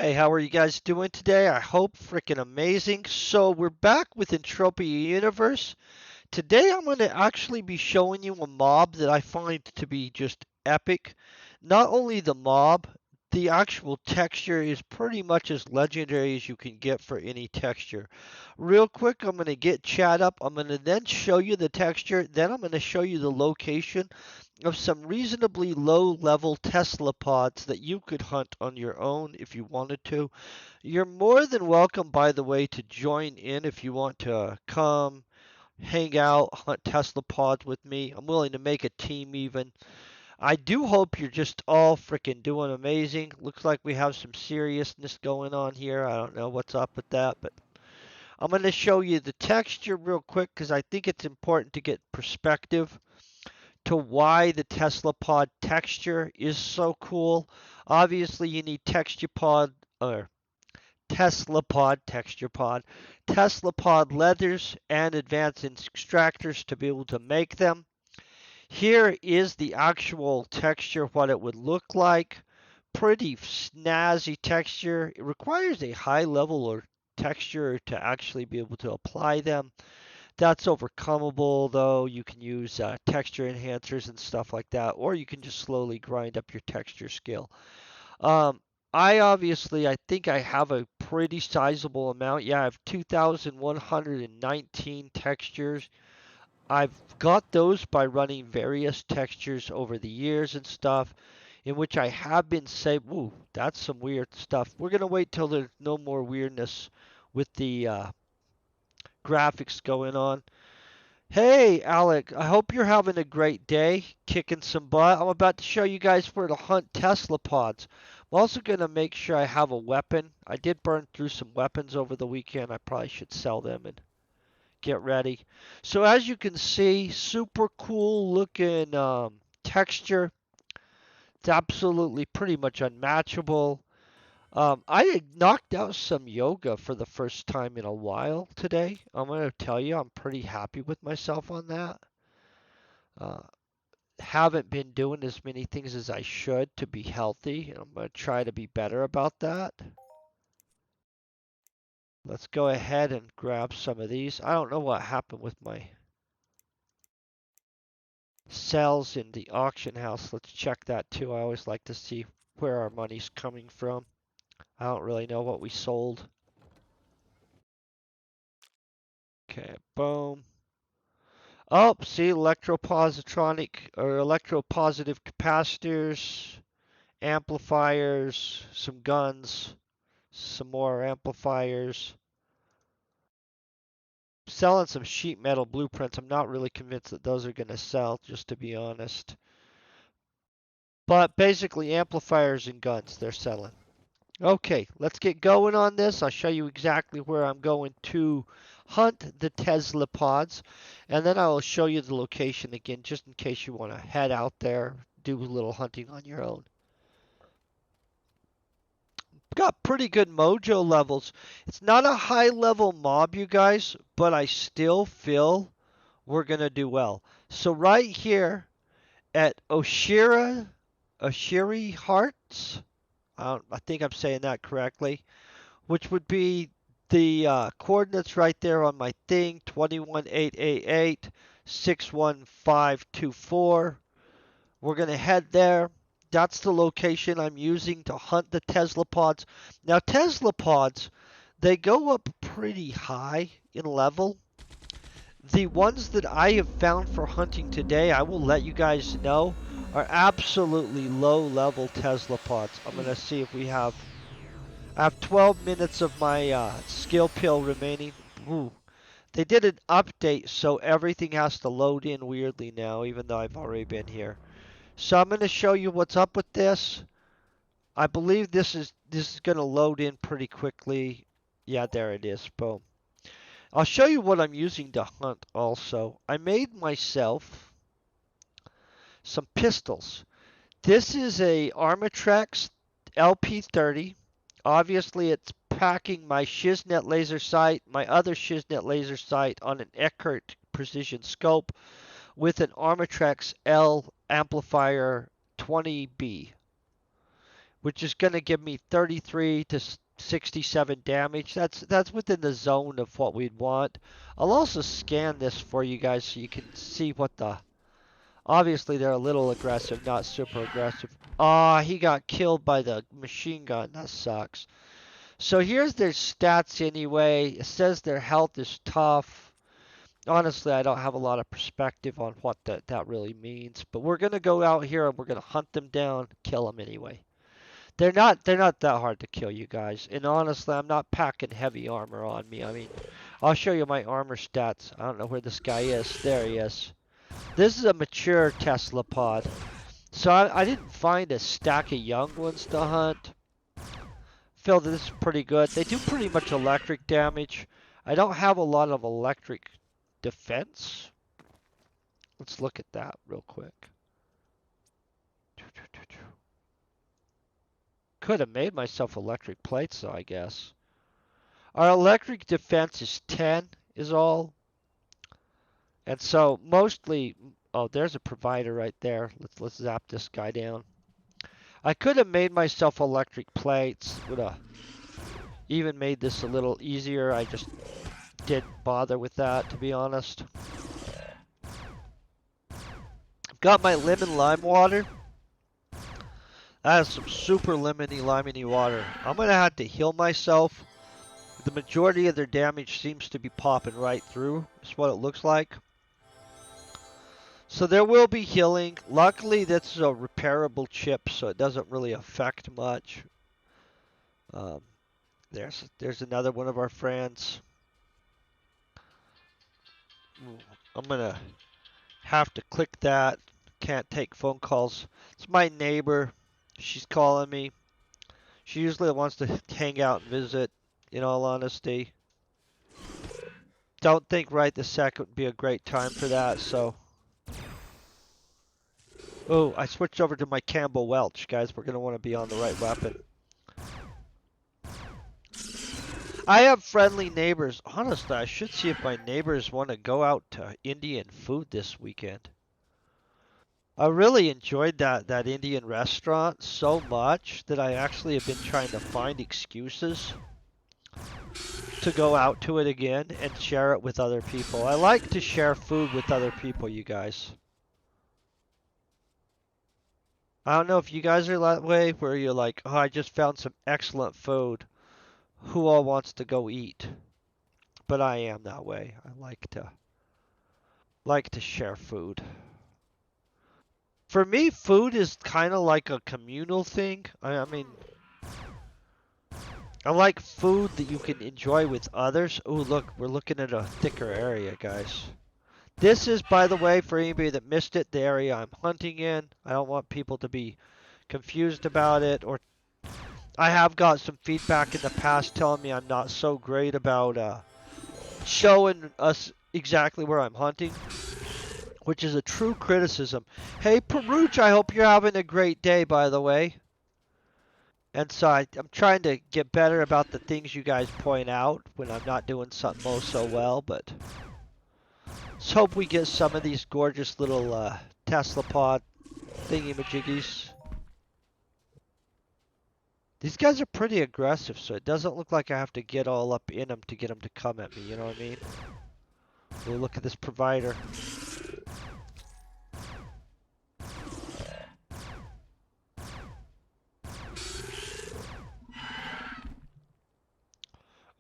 Hey, how are you guys doing today? I hope freaking amazing. So we're back with Entropia Universe. Today I'm going to actually be showing you a mob that I find to be just epic. Not only the mob, the actual texture is pretty much as legendary as you can get for any texture. Real quick, I'm going to get chat up. I'm going to then show you the texture. Then I'm going to show you the location of some reasonably low level Tezlapods that you could hunt on your own if you wanted to. You're more than welcome, by the way, to join in if you want to come hang out, hunt Tezlapods with me. I'm willing to make a team even. I do hope you're just all freaking doing amazing. Looks like we have some seriousness going on here. I don't know what's up with that, but I'm going to show you the texture real quick because I think it's important to get perspective to why the Tezlapod texture is so cool. Obviously, you need Tezlapod leathers, and advanced extractors to be able to make them. Here is the actual texture, what it would look like. Pretty snazzy texture. It requires a high level of texture to actually be able to apply them. That's overcomable though. You can use texture enhancers and stuff like that, or you can just slowly grind up your texture skill. Um, I think I have a pretty sizable amount. Yeah, I have 2,119 textures. I've got those by running various textures over the years and stuff, in which I have been saved. Ooh, that's some weird stuff. We're gonna wait till there's no more weirdness with the graphics going on. Hey, Alec, I hope you're having a great day, kicking some butt. I'm about to show you guys where to hunt Tezlapods. I'm also going to make sure I have a weapon. I did burn through some weapons over the weekend. I probably should sell them and get ready. So as you can see, super cool looking texture. It's absolutely pretty much unmatchable. I had knocked out some yoga for the first time in a while today. I'm going to tell you, I'm pretty happy with myself on that. Uh, haven't been doing as many things as I should to be healthy, and I'm going to try to be better about that. Let's go ahead and grab some of these. I don't know what happened with my sales in the auction house. Let's check that too. I always like to see where our money's coming from. I don't really know what we sold. Okay, boom. Oh, see, electropositronic or electropositive capacitors, amplifiers, some guns, some more amplifiers. Selling some sheet metal blueprints. I'm not really convinced that those are going to sell, just to be honest. But basically, amplifiers and guns, they're selling. Okay, let's get going on this. I'll show you exactly where I'm going to hunt the Tezlapods, and then I will show you the location again, just in case you want to head out there, do a little hunting on your own. Got pretty good mojo levels. It's not a high level mob, you guys, but I still feel we're going to do well. So right here at Oshiri Hearts, I think I'm saying that correctly, which would be the coordinates right there on my thing, 21888 61524. We're going to head there. That's the location I'm using to hunt the Tezlapods. Now, Tezlapods, they go up pretty high in level. The ones that I have found for hunting today, I will let you guys know, are absolutely low level Tezlapods. I'm going to see if we have. I have 12 minutes of my skill pill remaining. Ooh. They did an update, so everything has to load in weirdly now, even though I've already been here. So I'm going to show you what's up with this. I believe this is going to load in pretty quickly. Yeah, there it is. Boom. I'll show you what I'm using to hunt also. I made myself some pistols. This is a Armatrex LP30. Obviously, it's packing my Shiznet laser sight, my other Shiznet laser sight on an Eckert precision scope with an Armatrex L amplifier 20B. which is going to give me 33 to 67 damage. That's within the zone of what we'd want. I'll also scan this for you guys so you can see what the... Obviously, they're a little aggressive, not super aggressive. Ah, he got killed by the machine gun. That sucks. So here's their stats anyway. It says their health is tough. Honestly, I don't have a lot of perspective on what that really means. But we're going to go out here and we're going to hunt them down, kill them anyway. They're not that hard to kill, you guys. And honestly, I'm not packing heavy armor on me. I mean, I'll show you my armor stats. I don't know where this guy is. There he is. This is a mature Tezlapod. So I didn't find a stack of young ones to hunt. Feel that this is pretty good. They do pretty much electric damage. I don't have a lot of electric defense. Let's look at that real quick. Could have made myself electric plates though, I guess. Our electric defense is 10 is all. And so mostly, oh, there's a provider right there. Let's zap this guy down. I could have made myself electric plates. Would have even made this a little easier. I just didn't bother with that, to be honest. I've got my lemon lime water. That is some super lemony water. I'm going to have to heal myself. The majority of their damage seems to be popping right through. That's what it looks like. So there will be healing. Luckily, this is a repairable chip, so it doesn't really affect much. There's another one of our friends. I'm going to have to click that. Can't take phone calls. It's my neighbor. She's calling me. She usually wants to hang out and visit, in all honesty. Don't think right this second would be a great time for that, so. Oh, I switched over to my Campbell Welch, guys. We're going to want to be on the right weapon. I have friendly neighbors. Honestly, I should see if my neighbors want to go out to Indian food this weekend. I really enjoyed that Indian restaurant so much that I actually have been trying to find excuses to go out to it again and share it with other people. I like to share food with other people, you guys. I don't know if you guys are that way, where you're like, oh, I just found some excellent food. Who all wants to go eat? But I am that way. I like to share food. For me, food is kind of like a communal thing. I mean, I like food that you can enjoy with others. Oh, look, we're looking at a thicker area, guys. This is, by the way, for anybody that missed it, the area I'm hunting in. I don't want people to be confused about it. Or I have got some feedback in the past telling me I'm not so great about showing us exactly where I'm hunting, which is a true criticism. Hey, Peruch, I hope you're having a great day, by the way. And so I'm trying to get better about the things you guys point out when I'm not doing something so well, but let's hope we get some of these gorgeous little Tezlapod thingy-majiggies. These guys are pretty aggressive, so it doesn't look like I have to get all up in them to get them to come at me, you know what I mean? We'll look at this provider.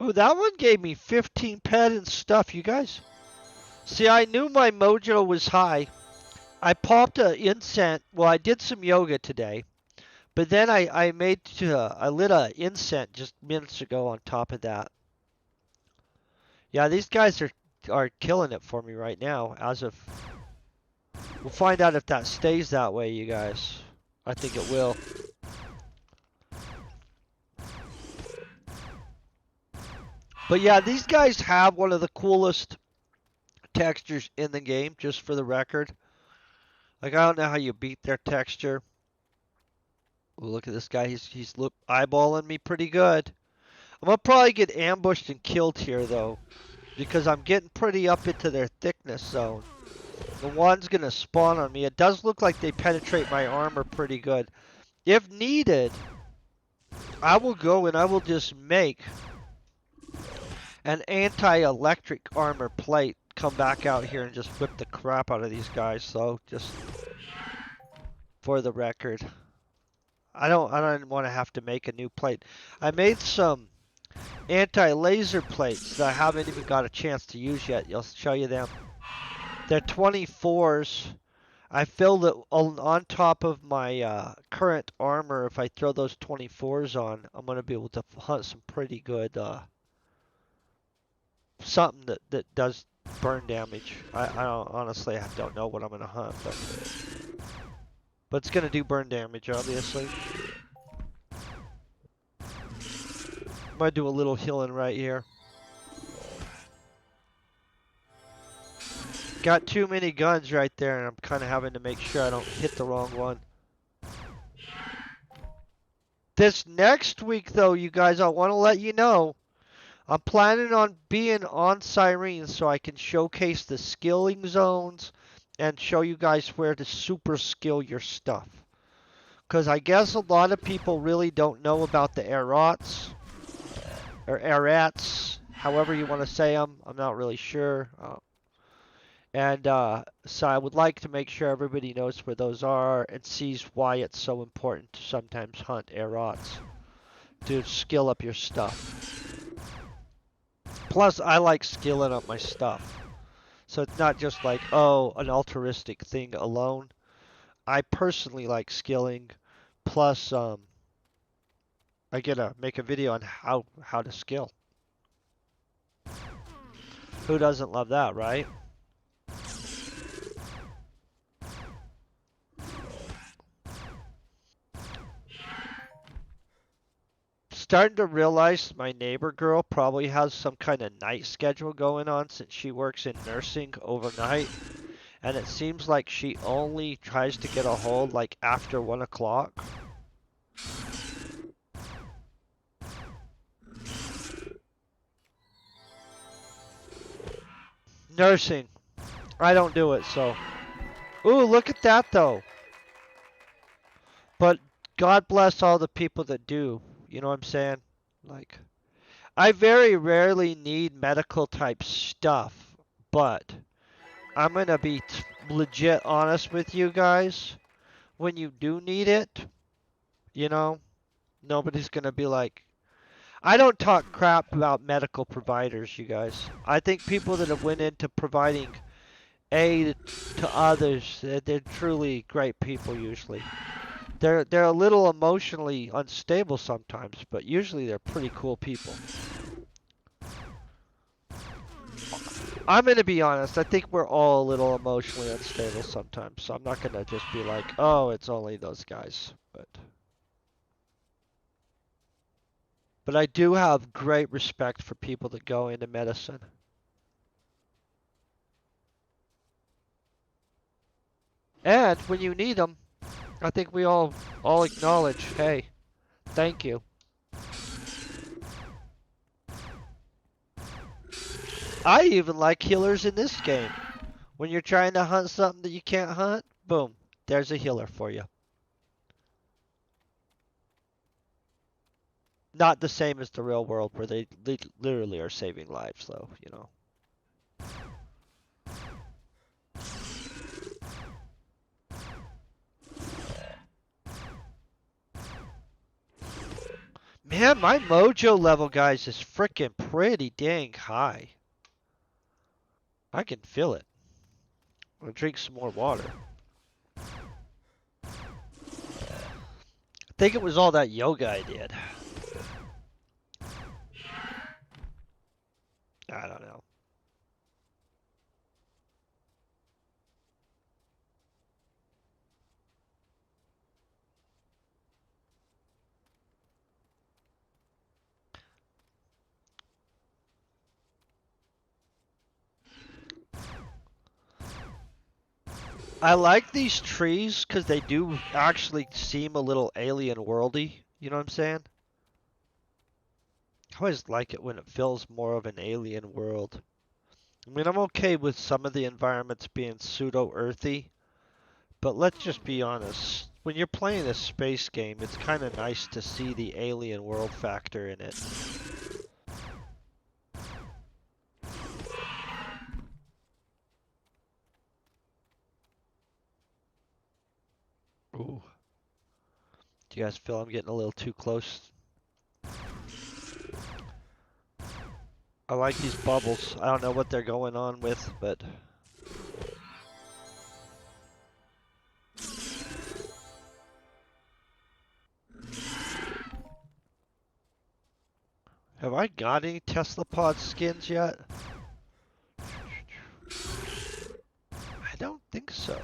Oh, that one gave me 15 pet and stuff, you guys. See, I knew my mojo was high. I popped an incense. Well, I did some yoga today. But then I lit a incense just minutes ago on top of that. Yeah, these guys are killing it for me right now. We'll find out if that stays that way, you guys. I think it will. But yeah, these guys have one of the coolest textures in the game, just for the record. Like, I don't know how you beat their texture. Ooh, look at this guy. He's eyeballing me pretty good. I'm going to probably get ambushed and killed here, though, because I'm getting pretty up into their thickness zone. The one's going to spawn on me. It does look like they penetrate my armor pretty good. If needed, I will go and I will just make an anti-electric armor plate, come back out here and just whip the crap out of these guys. So just for the record, I don't want to have to make a new plate. I made some anti-laser plates that I haven't even got a chance to use yet. I'll show you them. They're 24s. I filled it on top of my current armor. If I throw those 24s on, I'm going to be able to hunt some pretty good something that does burn damage. I don't, honestly, I don't know what I'm going to hunt, but it's going to do burn damage, obviously. I'm going to do a little healing right here. Got too many guns right there, and I'm kind of having to make sure I don't hit the wrong one. This next week, though, you guys, I want to let you know, I'm planning on being on Cyrene so I can showcase the skilling zones and show you guys where to super skill your stuff. Because I guess a lot of people really don't know about the Erats, or Erats, however you want to say them. I'm not really sure. So I would like to make sure everybody knows where those are and sees why it's so important to sometimes hunt Erats to skill up your stuff. Plus, I like skilling up my stuff. So it's not just like, oh, an altruistic thing alone. I personally like skilling. Plus, I get to make a video on how to skill. Who doesn't love that, right? Starting to realize my neighbor girl probably has some kind of night schedule going on since she works in nursing overnight. And it seems like she only tries to get a hold like after 1 o'clock. Nursing. I don't do it, so. Ooh, look at that though. But God bless all the people that do. You know what I'm saying? Like, I very rarely need medical type stuff, but I'm gonna be legit honest with you guys. When you do need it, you know, nobody's gonna be like, I don't talk crap about medical providers, you guys. I think people that have went into providing aid to others, they're truly great people usually. They're a little emotionally unstable sometimes, but usually they're pretty cool people. I'm gonna be honest, I think we're all a little emotionally unstable sometimes, so I'm not gonna just be like, oh, it's only those guys. But I do have great respect for people that go into medicine. And when you need them, I think we all acknowledge, hey, thank you. I even like healers in this game. When you're trying to hunt something that you can't hunt, boom, there's a healer for you. Not the same as the real world where they literally are saving lives, though, you know. Man, my mojo level, guys, is freaking pretty dang high. I can feel it. I'm gonna drink some more water. I think it was all that yoga I did. I don't know. I like these trees because they do actually seem a little alien worldy. You know what I'm saying? I always like it when it feels more of an alien world. I mean, I'm okay with some of the environments being pseudo-earthy, but let's just be honest. when you're playing a space game, it's kind of nice to see the alien world factor in it. Ooh. Do you guys feel I'm getting a little too close? I like these bubbles. I don't know what they're going on with, but... Have I got any Tezlapod skins yet? I don't think so.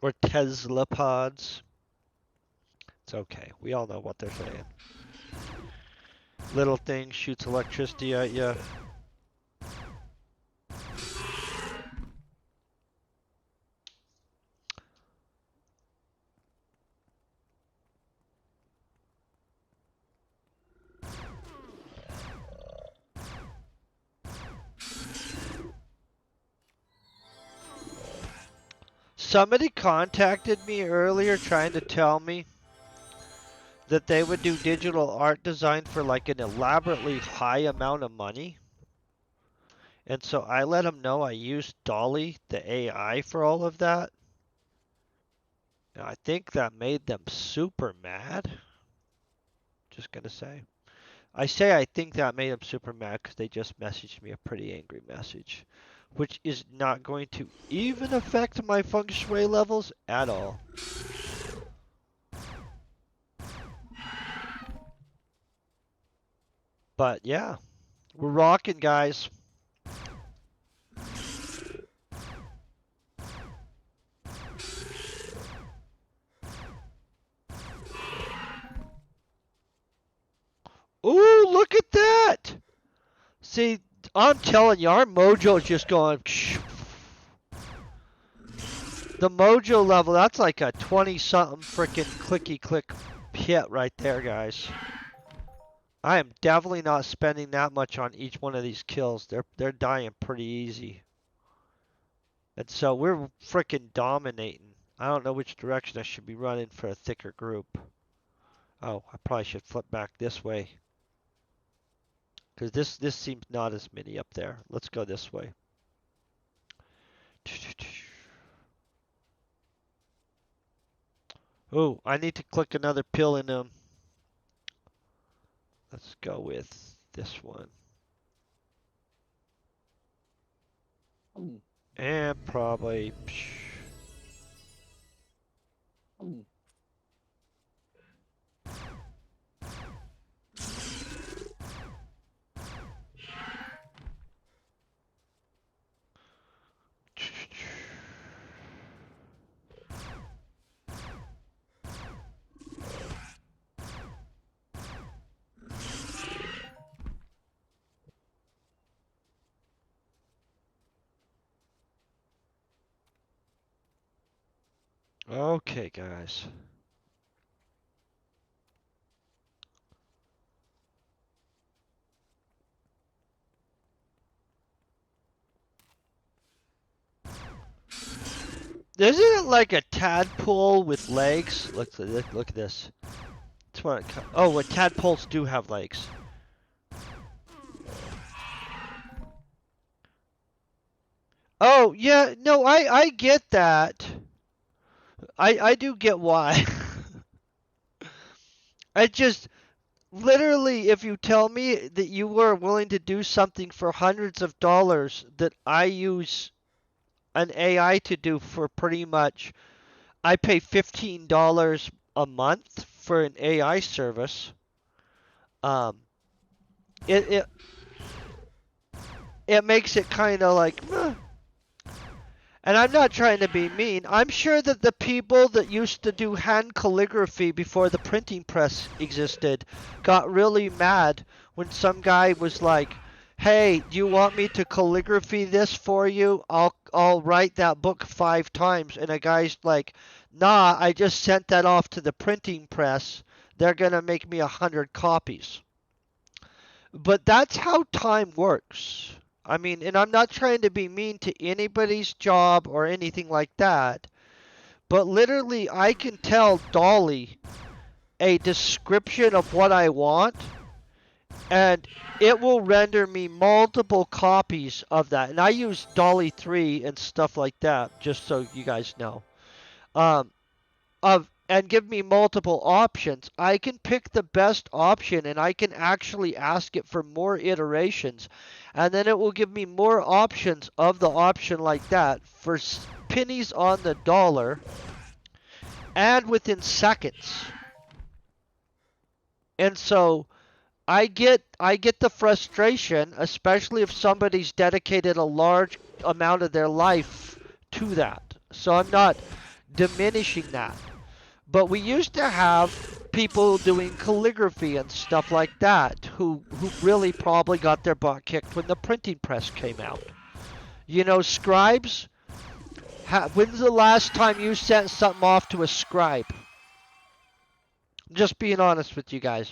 Or Tezlapods. It's okay. We all know what they're saying. Little thing shoots electricity at you. Somebody contacted me earlier trying to tell me that they would do digital art design for like an elaborately high amount of money. And so I let them know I used Dolly, the AI, for all of that. And I think that made them super mad. Just gonna say. I say I think that made them super mad because they just messaged me a pretty angry message, which is not going to even affect my feng shui levels at all. But yeah, we're rocking, guys. Ooh, look at that! See, I'm telling you, our mojo's just going. The mojo level, that's like a 20-something freaking clicky-click hit right there, guys. I am definitely not spending that much on each one of these kills. They're dying pretty easy. And so we're freaking dominating. I don't know which direction I should be running for a thicker group. Oh, I probably should flip back this way. Because this seems not as many up there. Let's go this way. Oh, I need to click another pill in them. Let's go with this one. And probably... Okay, guys. Isn't it like a tadpole with legs? Look at this. That's what oh, what tadpoles do have legs. Oh, yeah, no, I get that. I do get why. I just, literally, if you tell me that you were willing to do something for hundreds of dollars that I use an AI to do for pretty much, I pay $15 a month for an AI service. It it it makes it kind of like, meh. And I'm not trying to be mean. I'm sure that the people that used to do hand calligraphy before the printing press existed got really mad when some guy was like, "Hey, do you want me to calligraphy this for you? I'll write that book 5 times." And a guy's like, "Nah, I just sent that off to the printing press. They're gonna make me 100 copies." But that's how time works. I mean, and I'm not trying to be mean to anybody's job or anything like that, but literally I can tell Dolly a description of what I want, and it will render me multiple copies of that. And I use Dolly 3 and stuff like that, just so you guys know. Um, and give me multiple options. I can pick the best option and I can actually ask it for more iterations. And then it will give me more options of the option like that for pennies on the dollar and within seconds. And so I get the frustration, especially if somebody's dedicated a large amount of their life to that. So I'm not diminishing that. But we used to have people doing calligraphy and stuff like that who really probably got their butt kicked when the printing press came out. You know, scribes, when's the last time you sent something off to a scribe? I'm just being honest with you guys.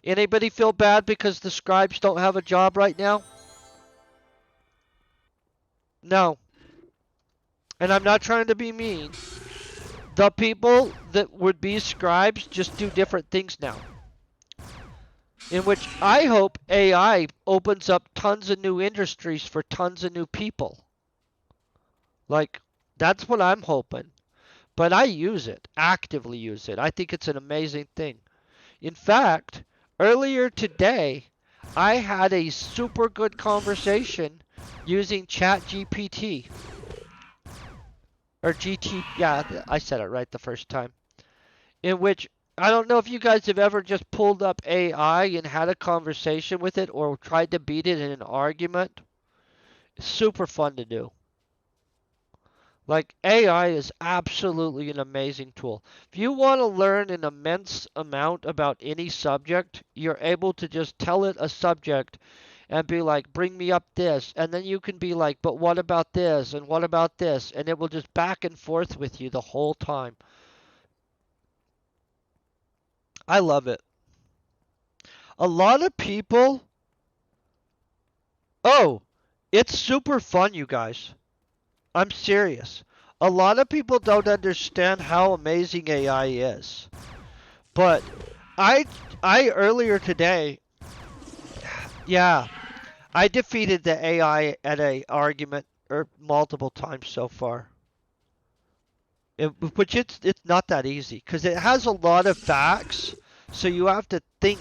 Anybody feel bad because the scribes don't have a job right now? No. And I'm not trying to be mean. The people that would be scribes just do different things now. In which I hope AI opens up tons of new industries for tons of new people. Like, that's what I'm hoping. But I use it, actively use it. I think it's an amazing thing. In fact, earlier today, I had a super good conversation using ChatGPT. Or GT, yeah, I said it right the first time. In which, I don't know if you guys have ever just pulled up AI and had a conversation with it or tried to beat it in an argument. It's super fun to do. Like, AI is absolutely an amazing tool. If you want to learn an immense amount about any subject, you're able to just tell it a subject and be like, bring me up this. And then you can be like, but what about this? And what about this? And it will just back and forth with you the whole time. I love it. A lot of people, oh, it's super fun, you guys. I'm serious. A lot of people don't understand how amazing AI is. But I I earlier today, yeah, I defeated the AI at a argument or multiple times so far. Which it's not that easy because it has a lot of facts, so you have to think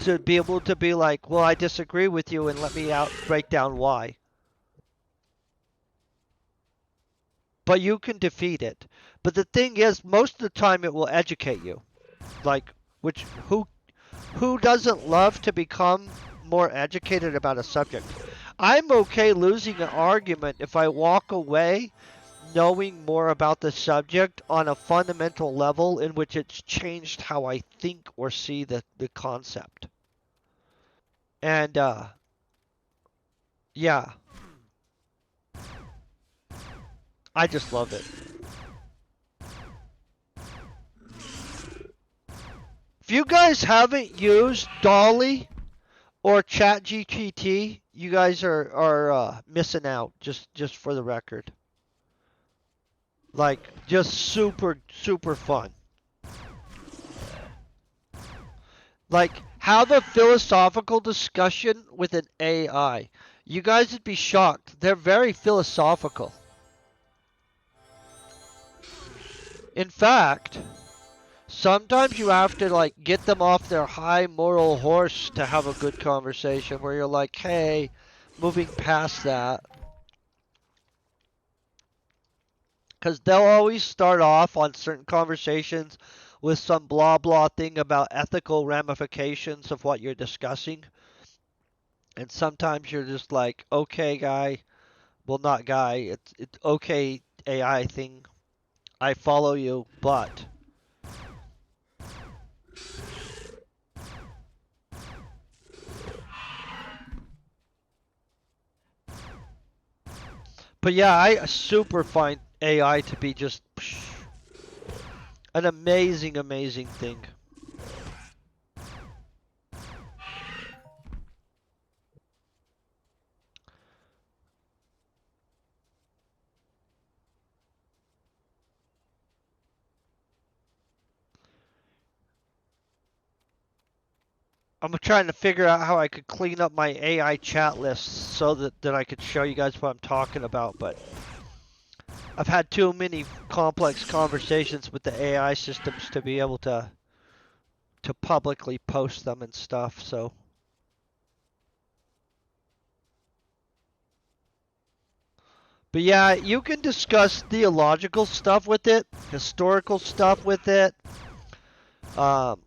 to be able to be like, well, I disagree with you and let me out break down why. But you can defeat it. But the thing is, most of the time it will educate you. Like, which who doesn't love to become more educated about a subject? I'm okay losing an argument if I walk away knowing more about the subject on a fundamental level in which it's changed how I think or see the concept. And yeah, I just love it. If you guys haven't used Dolly or ChatGPT, you guys are missing out. Just for the record, like just super fun. Like have a philosophical discussion with an AI. You guys would be shocked. They're very philosophical. In fact, sometimes you have to like get them off their high moral horse to have a good conversation where you're like, hey, moving past that. Because they'll always start off on certain conversations with some blah blah thing about ethical ramifications of what you're discussing. And sometimes you're just like, okay, guy. Well, not guy. It's okay, AI thing. I follow you, but. But yeah, I super find AI to be just an amazing thing. I'm trying to figure out how I could clean up my AI chat list so that I could show you guys what I'm talking about, but I've had too many complex conversations with the AI systems to be able to publicly post them and stuff, so. But yeah, you can discuss theological stuff with it, historical stuff with it. Um,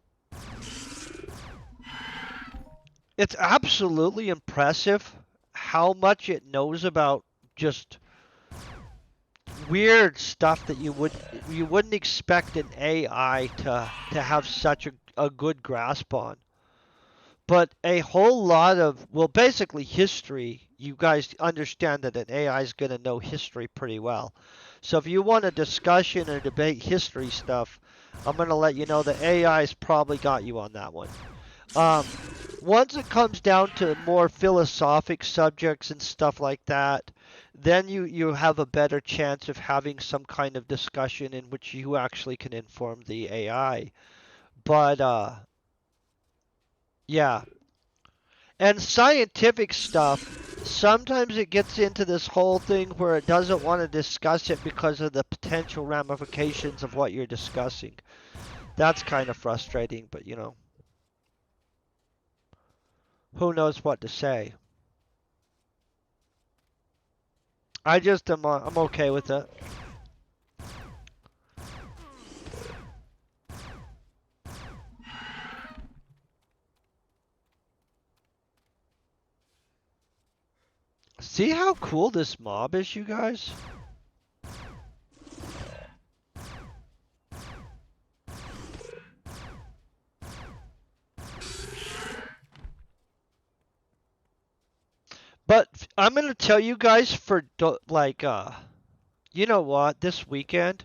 it's absolutely impressive how much it knows about just weird stuff that you wouldn't expect an AI to have such a good grasp on. But a whole lot of, well, basically history, you guys understand that an AI is going to know history pretty well. So if you want a discussion or debate history stuff, I'm going to let you know that AI's probably got you on that one. Um, Once it comes down to more philosophic subjects and stuff like that, then you have a better chance of having some kind of discussion in which you actually can inform the AI. But yeah, and scientific stuff, sometimes it gets into this whole thing where it doesn't want to discuss it because of the potential ramifications of what you're discussing. That's kind of frustrating, but who knows what to say. I'm okay with it. See how cool this mob is, you guys? But I'm gonna tell you guys like you know what? This weekend,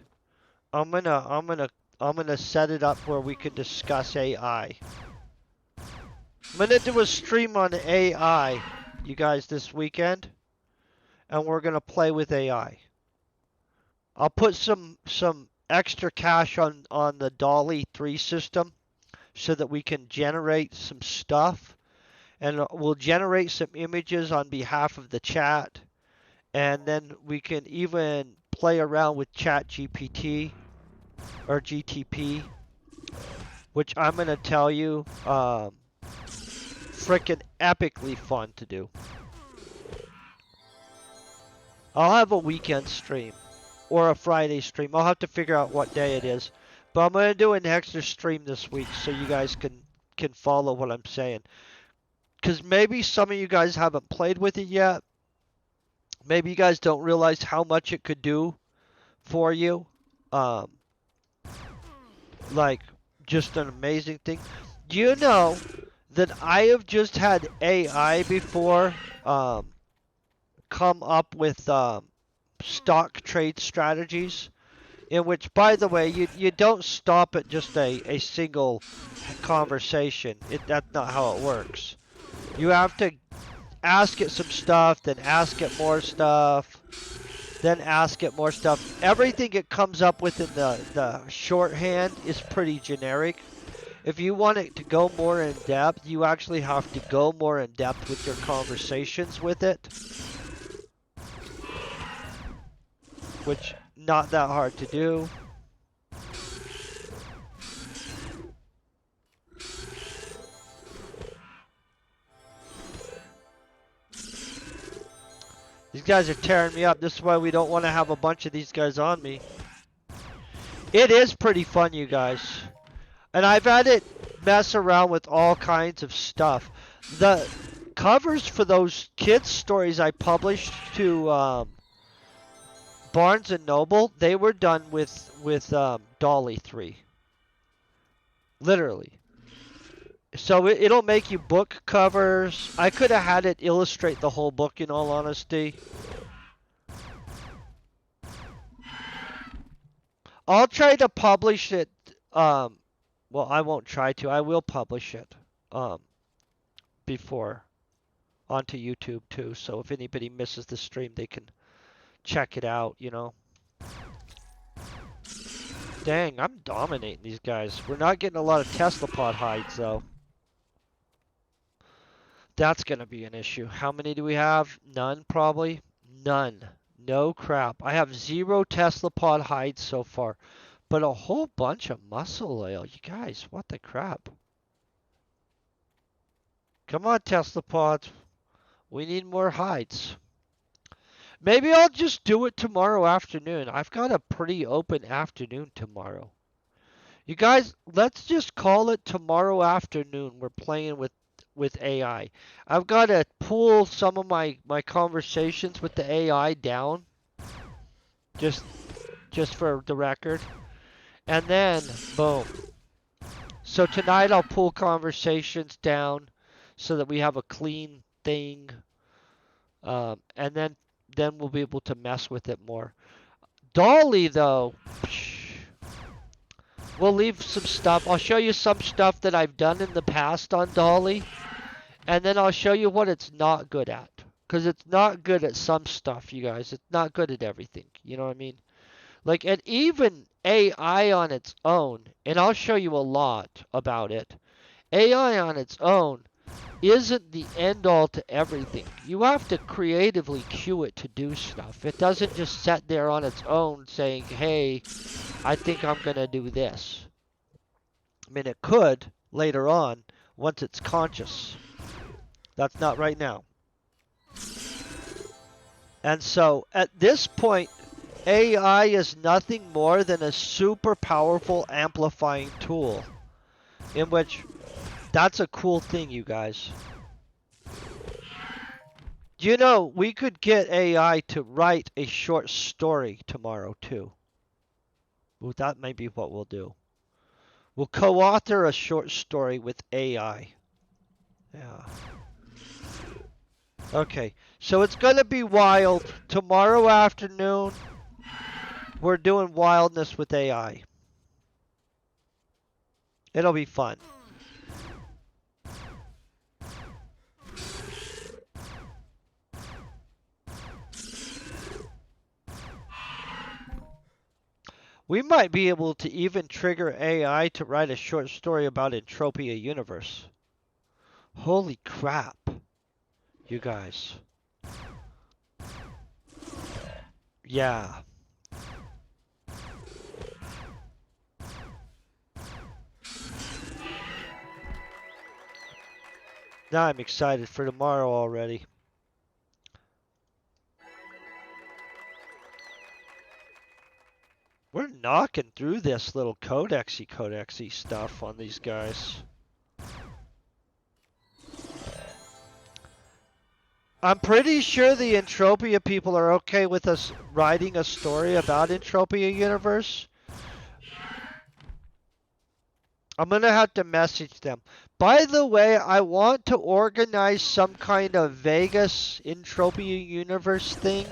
I'm gonna I'm gonna I'm gonna set it up where we can discuss AI. I'm gonna do a stream on AI, you guys, this weekend, and we're gonna play with AI. I'll put some extra cash on the Dolly 3 system so that we can generate some stuff, and we'll generate some images on behalf of the chat, and then we can even play around with Chat GPT or GTP, which I'm gonna tell you, frickin' epically fun to do. I'll have a weekend stream or a Friday stream. I'll have to figure out what day it is. But I'm gonna do an extra stream this week so you guys can follow what I'm saying. Cause maybe some of you guys haven't played with it yet. Maybe you guys don't realize how much it could do for you. Um, like just an amazing thing. Do you know that I have just had AI before come up with stock trade strategies in which, by the way, you don't stop at just a single conversation. That's not how it works. You have to ask it some stuff, then ask it more stuff, then ask it more stuff. Everything it comes up with in the shorthand is pretty generic. If you want it to go more in depth, you actually have to go more in depth with your conversations with it, which not that hard to do. These guys are tearing me up. This is why we don't want to have a bunch of these guys on me. It is pretty fun, you guys. And I've had it mess around with all kinds of stuff. The covers for those kids' stories I published to Barnes and Noble, they were done with Dolly 3. Literally. So it'll make you book covers. I could have had it illustrate the whole book, in all honesty. I'll try to publish it. Well, I won't try to. I will publish it before onto YouTube too. So if anybody misses the stream, they can check it out. Dang, I'm dominating these guys. We're not getting a lot of Tezlapod hides though. That's going to be an issue. How many do we have? None, probably. None. No crap. I have 0 Tezlapod hides so far, but a whole bunch of muscle oil. You guys, what the crap? Come on, Tezlapods. We need more hides. Maybe I'll just do it tomorrow afternoon. I've got a pretty open afternoon tomorrow. You guys, let's just call it tomorrow afternoon. We're playing with AI. I've got to pull some of my conversations with the AI down, just for the record, and then boom. So tonight I'll pull conversations down so that we have a clean thing, and then we'll be able to mess with it more. Dolly though, we'll leave some stuff. I'll show you some stuff that I've done in the past on Dolly. And then I'll show you what it's not good at. Because it's not good at some stuff, you guys. It's not good at everything. You know what I mean? Like, and even AI on its own, and I'll show you a lot about it. AI on its own isn't the end all to everything. You have to creatively cue it to do stuff. It doesn't just sit there on its own saying, hey, I think I'm going to do this. I mean, it could later on once it's conscious. That's not right now. And so at this point, AI is nothing more than a super powerful amplifying tool. In which, that's a cool thing, you guys. You know, we could get AI to write a short story tomorrow, too. Well, that may be what we'll do. We'll co-author a short story with AI. Yeah. Okay, so it's going to be wild. Tomorrow afternoon, we're doing wildness with AI. It'll be fun. We might be able to even trigger AI to write a short story about Entropia Universe. Holy crap, you guys. Yeah. Now I'm excited for tomorrow already. We're knocking through this little codexy stuff on these guys. I'm pretty sure the Entropia people are okay with us writing a story about Entropia Universe. I'm going to have to message them. By the way, I want to organize some kind of Vegas Entropia Universe thing.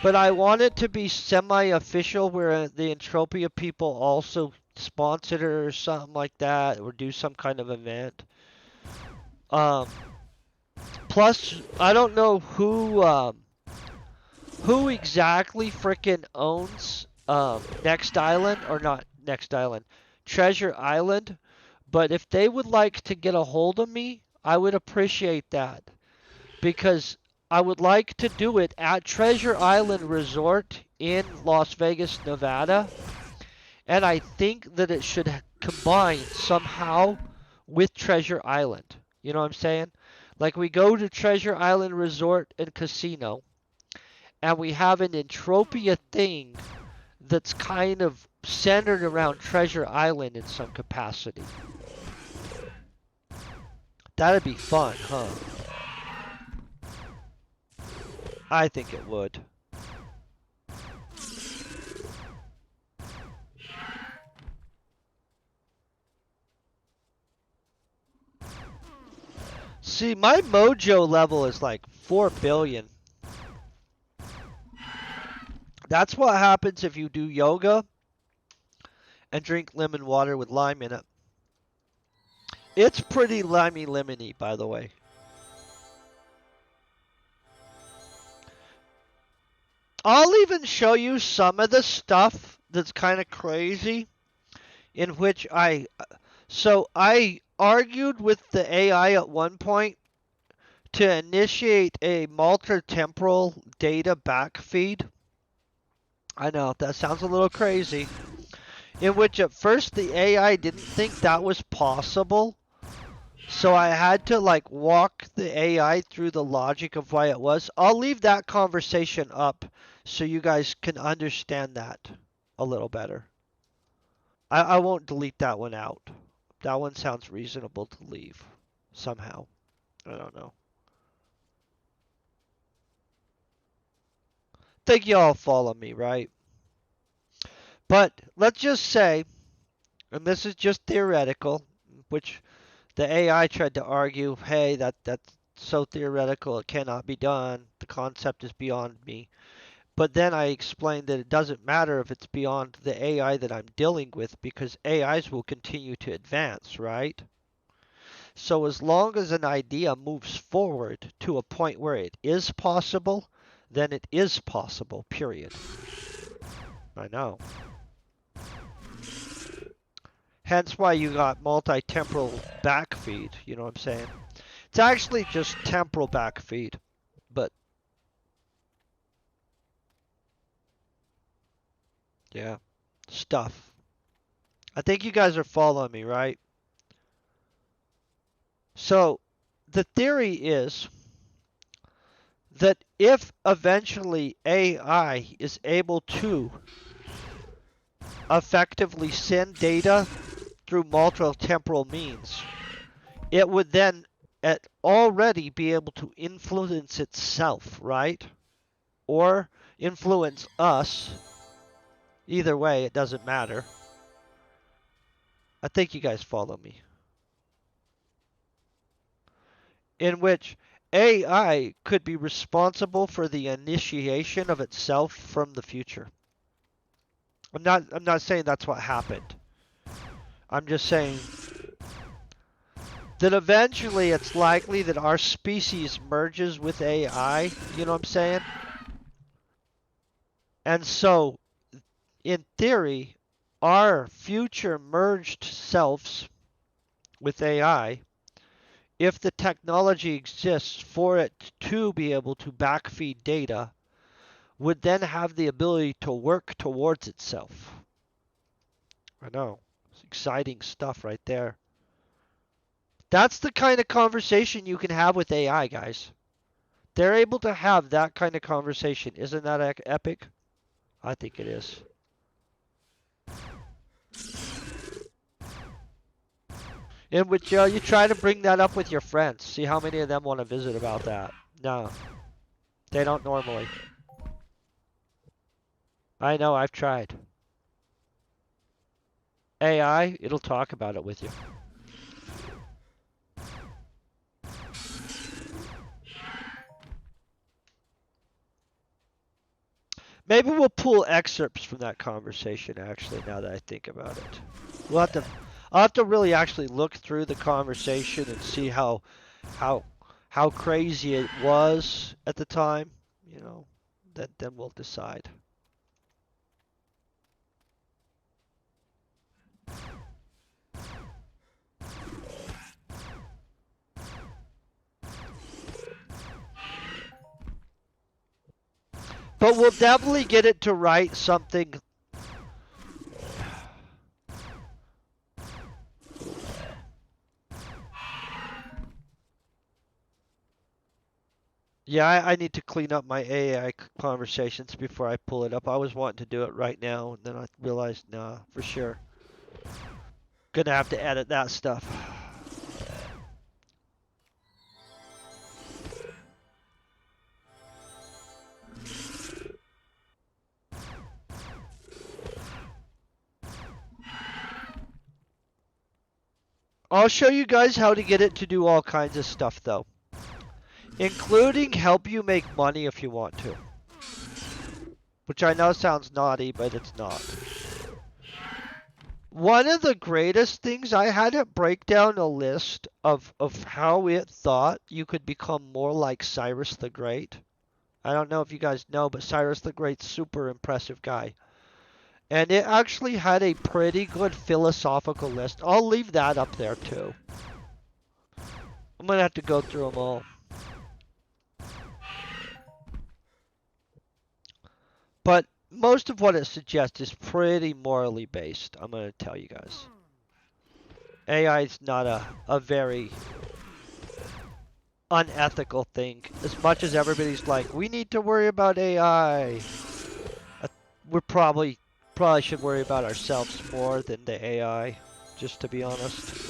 But I want it to be semi-official where the Entropia people also sponsor it or something like that, or do some kind of event. Plus, I don't know who exactly frickin' owns Next Island, or not Next Island, Treasure Island. But if they would like to get a hold of me, I would appreciate that. Because I would like to do it at Treasure Island Resort in Las Vegas, Nevada. And I think that it should combine somehow with Treasure Island. You know what I'm saying? Like we go to Treasure Island Resort and Casino, and we have an Entropia thing that's kind of centered around Treasure Island in some capacity. That'd be fun, huh? I think it would. See, my mojo level is like 4 billion. That's what happens if you do yoga and drink lemon water with lime in it. It's pretty lemony, by the way. I'll even show you some of the stuff that's kind of crazy in which I argued with the AI at one point to initiate a multi-temporal data backfeed. I know, that sounds a little crazy. In which at first the AI didn't think that was possible. So I had to like walk the AI through the logic of why it was. I'll leave that conversation up so you guys can understand that a little better. I won't delete that one out. That one sounds reasonable to leave somehow. I don't know. Think you all follow me, right? But let's just say, and this is just theoretical, which the AI tried to argue, hey, that's so theoretical, it cannot be done. The concept is beyond me. But then I explained that it doesn't matter if it's beyond the AI that I'm dealing with because AIs will continue to advance, right? So as long as an idea moves forward to a point where it is possible, then it is possible, period. I know. Hence why you got multi-temporal backfeed, you know what I'm saying? It's actually just temporal backfeed, but yeah, stuff. I think you guys are following me, right? So the theory is that if eventually AI is able to effectively send data through multi-temporal means, it would then already be able to influence itself, right? Or influence us. Either way, it doesn't matter. I think you guys follow me. In which AI could be responsible for the initiation of itself from the future. I'm not saying that's what happened. I'm just saying that eventually it's likely that our species merges with AI, you know what I'm saying? And so, in theory, our future merged selves with AI, if the technology exists for it to be able to backfeed data, would then have the ability to work towards itself. I know. It's exciting stuff right there. That's the kind of conversation you can have with AI, guys. They're able to have that kind of conversation. Isn't that epic? I think it is. In which you try to bring that up with your friends. See how many of them want to visit about that. No, they don't normally. I know, I've tried. AI, it'll talk about it with you. Maybe we'll pull excerpts from that conversation, actually, now that I think about it. We'll have to, I'll have to really actually look through the conversation and see how, how crazy it was at the time, you know, then we'll decide. But we'll definitely get it to write something. Yeah, I need to clean up my AI conversations before I pull it up. I was wanting to do it right now, and then I realized, nah, for sure. Gonna have to edit that stuff. I'll show you guys how to get it to do all kinds of stuff, though. Including help you make money if you want to. Which I know sounds naughty, but it's not. One of the greatest things, I had it break down a list of how it thought you could become more like Cyrus the Great. I don't know if you guys know, but Cyrus the Great's super impressive guy. And it actually had a pretty good philosophical list. I'll leave that up there too. I'm gonna have to go through them all. But most of what it suggests is pretty morally based, I'm gonna tell you guys. AI is not a very unethical thing. As much as everybody's like, we need to worry about AI, we probably should worry about ourselves more than the AI, just to be honest.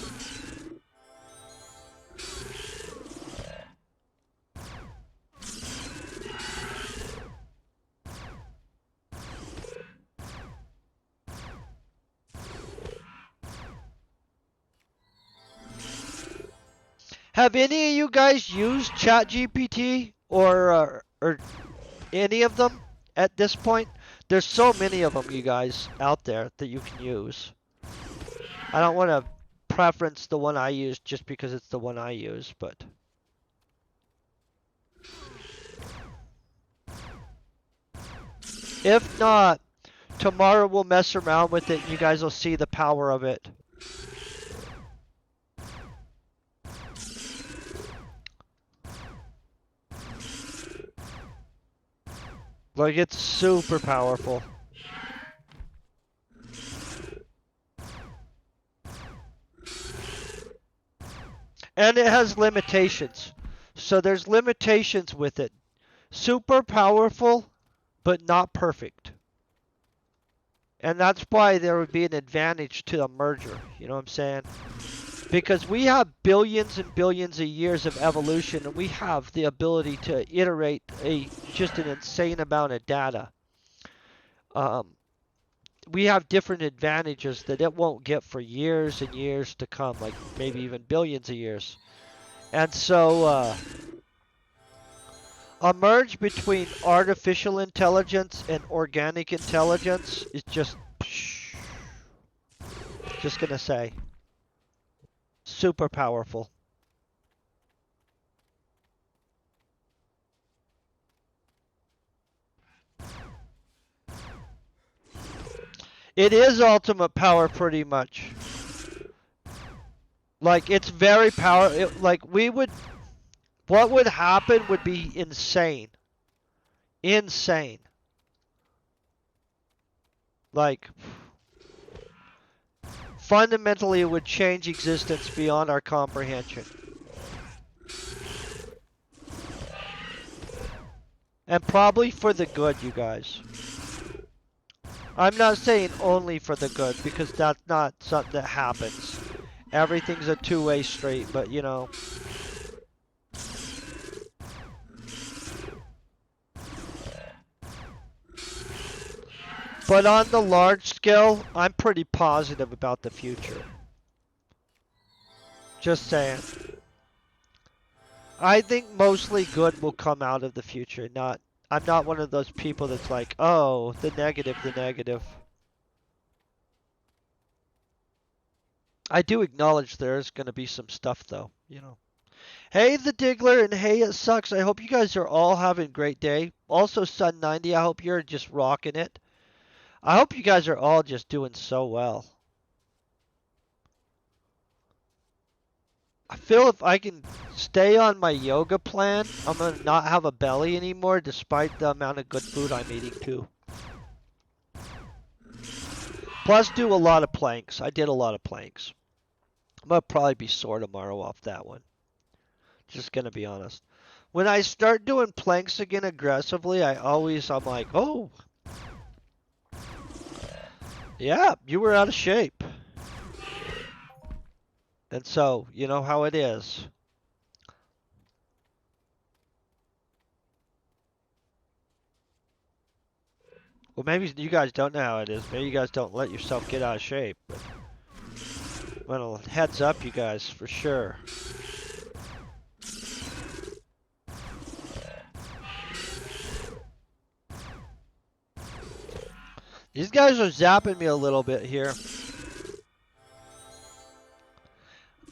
Have any of you guys used ChatGPT or any of them at this point? There's so many of them, you guys, out there that you can use. I don't want to preference the one I use just because it's the one I use, but if not, tomorrow we'll mess around with it and you guys will see the power of it. Like, it's super powerful. And it has limitations. So there's limitations with it. Super powerful, but not perfect. And that's why there would be an advantage to a merger. You know what I'm saying? Because we have billions and billions of years of evolution, and we have the ability to iterate just an insane amount of data. We have different advantages that it won't get for years and years to come, like maybe even billions of years. And so a merge between artificial intelligence and organic intelligence is just gonna say super powerful. It is ultimate power pretty much. Like, it's very like, what would happen would be insane. Insane. Like, fundamentally it would change existence beyond our comprehension. And probably for the good, you guys. I'm not saying only for the good, because that's not something that happens. Everything's a two-way street, but you know. But on the large scale, I'm pretty positive about the future. Just saying. I think mostly good will come out of the future. I'm not one of those people that's like, oh, the negative, the negative. I do acknowledge there's going to be some stuff, though, you know. Hey, the Diggler, and hey, it sucks. I hope you guys are all having a great day. Also, Sun90, I hope you're just rocking it. I hope you guys are all just doing so well. I feel if I can stay on my yoga plan, I'm going to not have a belly anymore, despite the amount of good food I'm eating, too. Plus, do a lot of planks. I did a lot of planks. I'm going to probably be sore tomorrow off that one. Just going to be honest. When I start doing planks again aggressively, I'm like, oh. Yeah, you were out of shape. And so, you know how it is. Well, maybe you guys don't know how it is. Maybe you guys don't let yourself get out of shape. But, well, heads up, you guys, for sure. These guys are zapping me a little bit here.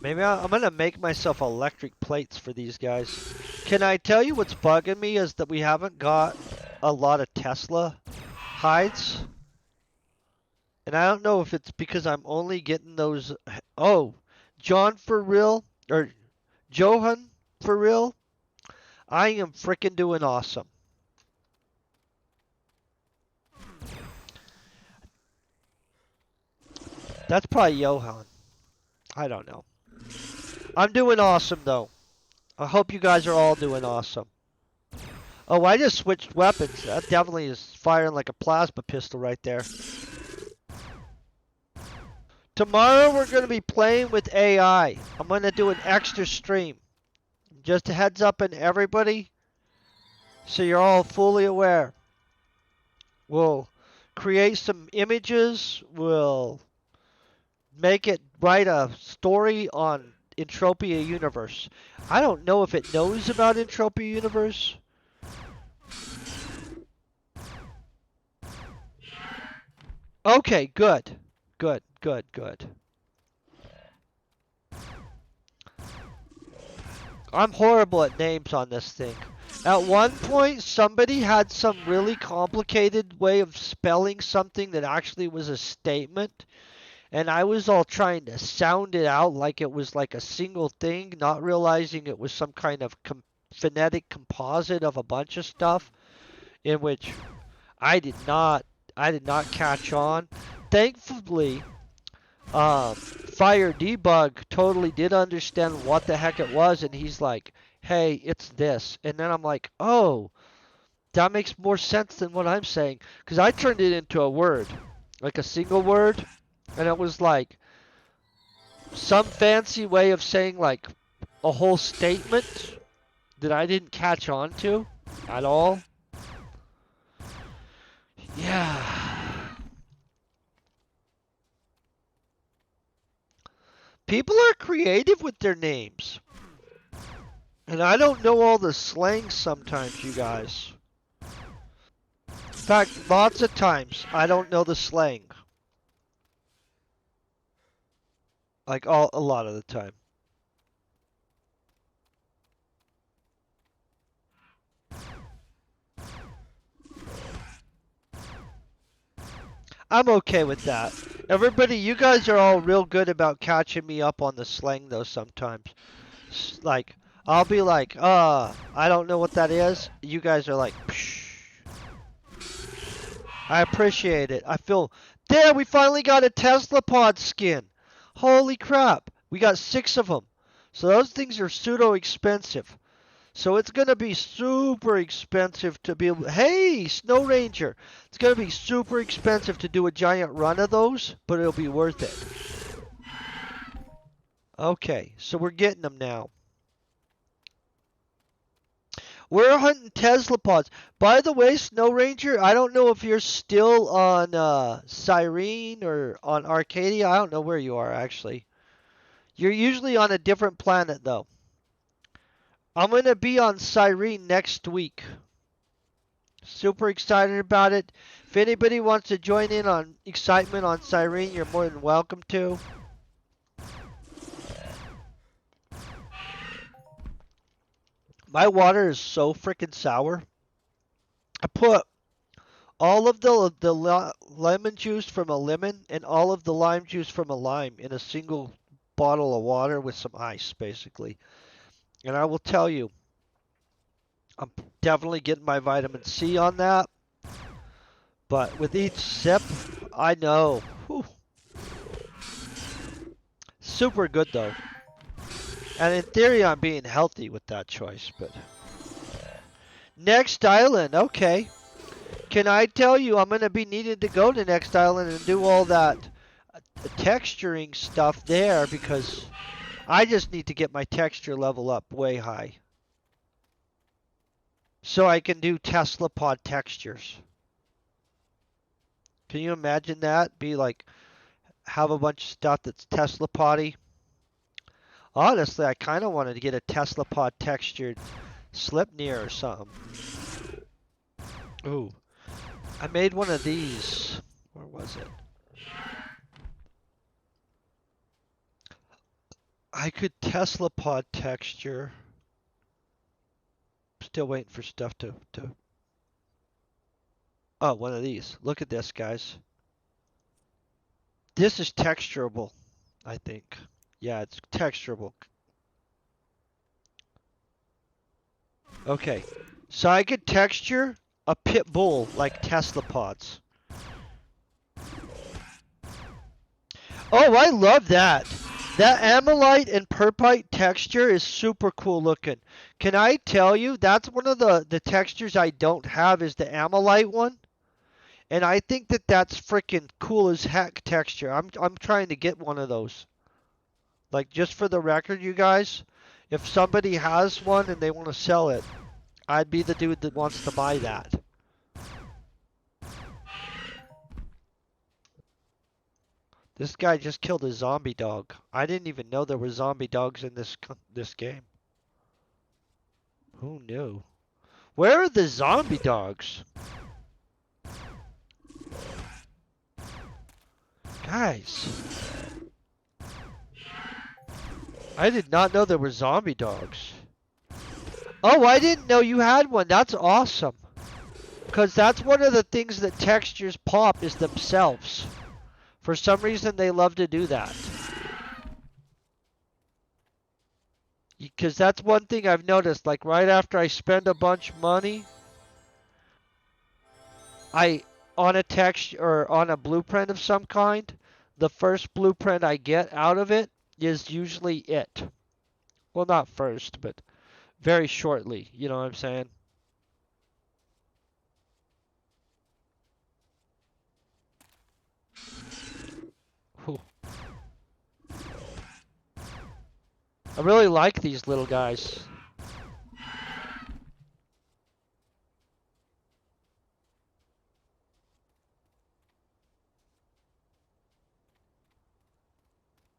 Maybe I'm going to make myself electric plates for these guys. Can I tell you what's bugging me is that we haven't got a lot of Tesla hides. And I don't know if it's because I'm only getting those. Oh, John for real, or Johan, for real, I am freaking doing awesome. That's probably Johan. I don't know. I'm doing awesome though. I hope you guys are all doing awesome. Oh, I just switched weapons. That definitely is firing like a plasma pistol right there. Tomorrow we're going to be playing with AI. I'm going to do an extra stream. Just a heads up in everybody so you're all fully aware. We'll create some images. We'll make it write a story on Entropia Universe. I don't know if it knows about Entropia Universe. Okay, good. Good, good, good. I'm horrible at names on this thing. At one point, somebody had some really complicated way of spelling something that actually was a statement, and I was all trying to sound it out like it was like a single thing, not realizing it was some kind of phonetic composite of a bunch of stuff, in which I did not catch on. Thankfully, Fire Debug totally did understand what the heck it was, and he's like, hey, it's this. And then I'm like, oh, that makes more sense than what I'm saying. Because I turned it into a word, like a single word, and it was like some fancy way of saying like a whole statement that I didn't catch on to at all. Yeah. People are creative with their names. And I don't know all the slang sometimes, you guys. In fact, lots of times I don't know the slang. Like a lot of the time. I'm okay with that. Everybody, you guys are all real good about catching me up on the slang though sometimes. Like, I'll be like, I don't know what that is. You guys are like, psh. I appreciate it. I feel, there, we finally got a Tezlapod skin. Holy crap. We got 6 of them. So those things are pseudo expensive. So it's going to be super expensive to be able, hey, Snow Ranger. It's going to be super expensive to do a giant run of those, but it'll be worth it. Okay, so we're getting them now. We're hunting Tezlapods. By the way, Snow Ranger, I don't know if you're still on Cyrene or on Arcadia. I don't know where you are, actually. You're usually on a different planet, though. I'm going to be on Cyrene next week. Super excited about it. If anybody wants to join in on excitement on Cyrene, you're more than welcome to. My water is so freaking sour. I put all of the lemon juice from a lemon and all of the lime juice from a lime in a single bottle of water with some ice, basically. And I will tell you, I'm definitely getting my vitamin C on that. But with each sip, I know. Whew. Super good, though. And in theory, I'm being healthy with that choice. But next island, okay. Can I tell you, I'm going to be needing to go to next island and do all that texturing stuff there because I just need to get my texture level up way high. So I can do Tezlapod textures. Can you imagine that? Be like, have a bunch of stuff that's Tezlapod-y. Honestly, I kind of wanted to get a Tezlapod textured Slipnir or something. Ooh. I made one of these. Where was it? I could Tezlapod texture. Still waiting for stuff to... Oh, one of these. Look at this, guys. This is texturable, I think. Yeah, it's texturable. Okay. So I could texture a pit bull like Teslapods. Oh, I love that. That amylite and perpite texture is super cool looking. Can I tell you, that's one of the textures I don't have is the amylite one. And I think that that's freaking cool as heck texture. I'm trying to get one of those. Like just for the record, you guys, if somebody has one and they want to sell it, I'd be the dude that wants to buy that. This guy just killed a zombie dog. I didn't even know there were zombie dogs in this game. Who knew? Where are the zombie dogs? Guys, I did not know there were zombie dogs. Oh, I didn't know you had one. That's awesome. Because that's one of the things that textures pop is themselves. For some reason, they love to do that. Because that's one thing I've noticed. Like right after I spend a bunch of money, on a text or on a blueprint of some kind, the first blueprint I get out of it is usually it. Well, not first, but very shortly. You know what I'm saying? Whew. I really like these little guys.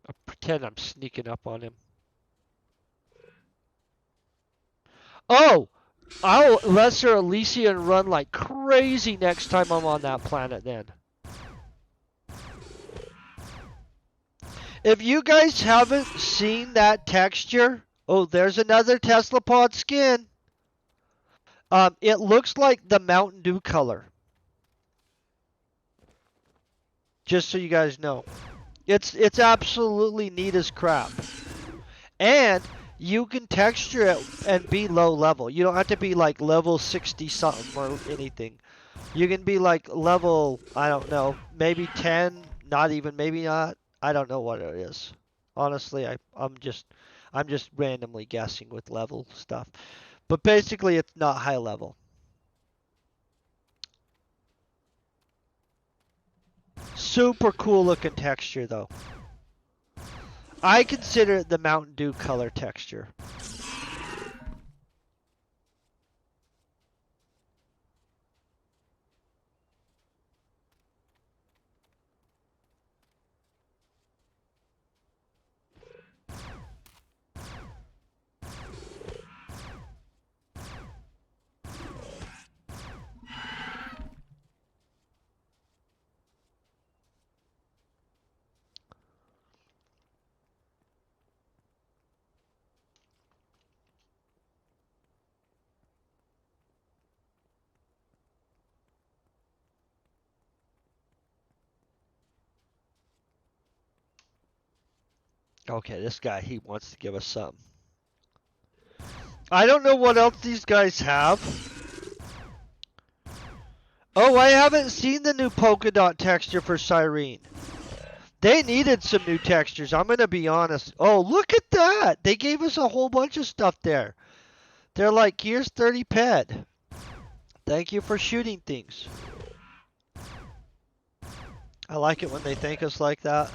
I pretend I'm sneaking up on him. Oh! I'll Lesser Elysian run like crazy next time I'm on that planet then. If you guys haven't seen that texture, oh, there's another Teslapod skin. It looks like the Mountain Dew color. Just so you guys know. It's absolutely neat as crap. And you can texture it and be low level. You don't have to be like level 60 something or anything. You can be like level, I don't know, maybe 10, not even, maybe not. I don't know what it is. Honestly, I'm just randomly guessing with level stuff. But basically it's not high level. Super cool looking texture though. I consider it the Mountain Dew color texture. Okay, this guy, he wants to give us some. I don't know what else these guys have. Oh, I haven't seen the new polka dot texture for Cyrene. They needed some new textures, I'm going to be honest. Oh, look at that. They gave us a whole bunch of stuff there. They're like, here's 30 ped. Thank you for shooting things. I like it when they thank us like that.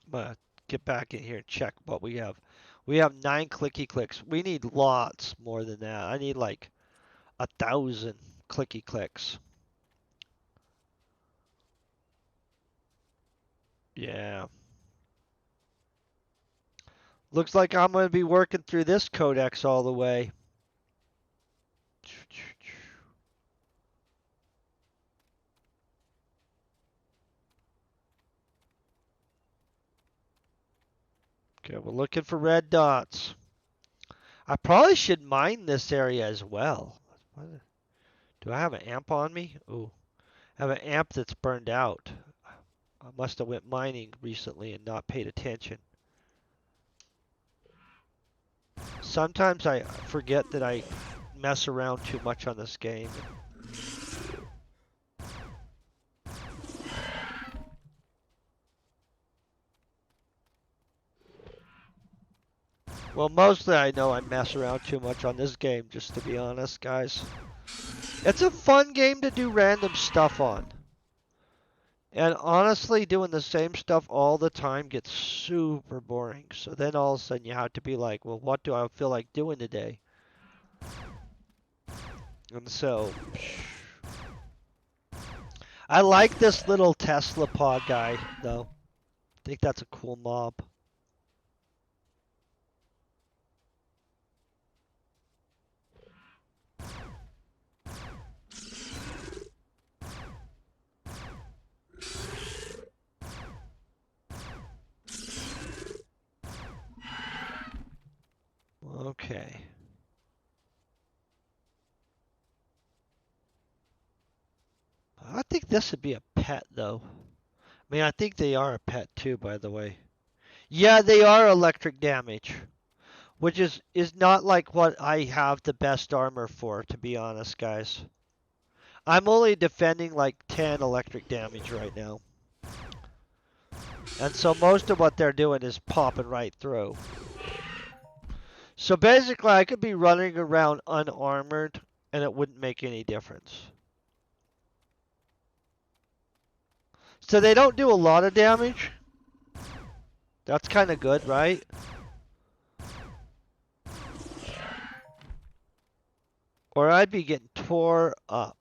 I'm going to get back in here and check what we have. We have 9 clicky clicks. We need lots more than that. I need like 1,000 clicky clicks. Yeah. Looks like I'm going to be working through this codex all the way. Okay, we're looking for red dots. I probably should mine this area as well. Do I have an amp on me? Ooh. I have an amp that's burned out. I must have went mining recently and not paid attention. Sometimes I forget that I mess around too much on this game. Well, mostly I know I mess around too much on this game, just to be honest, guys. It's a fun game to do random stuff on. And honestly, doing the same stuff all the time gets super boring. So then all of a sudden you have to be like, well, what do I feel like doing today? And so, I like this little Tezlapod guy, though. I think that's a cool mob. Okay. I think this would be a pet, though. I mean, I think they are a pet, too, by the way. Yeah, they are electric damage. Which is not like what I have the best armor for, to be honest, guys. I'm only defending like 10 electric damage right now. And so most of what they're doing is popping right through. So basically I could be running around unarmored and it wouldn't make any difference. So they don't do a lot of damage. That's kind of good, right? Or I'd be getting tore up.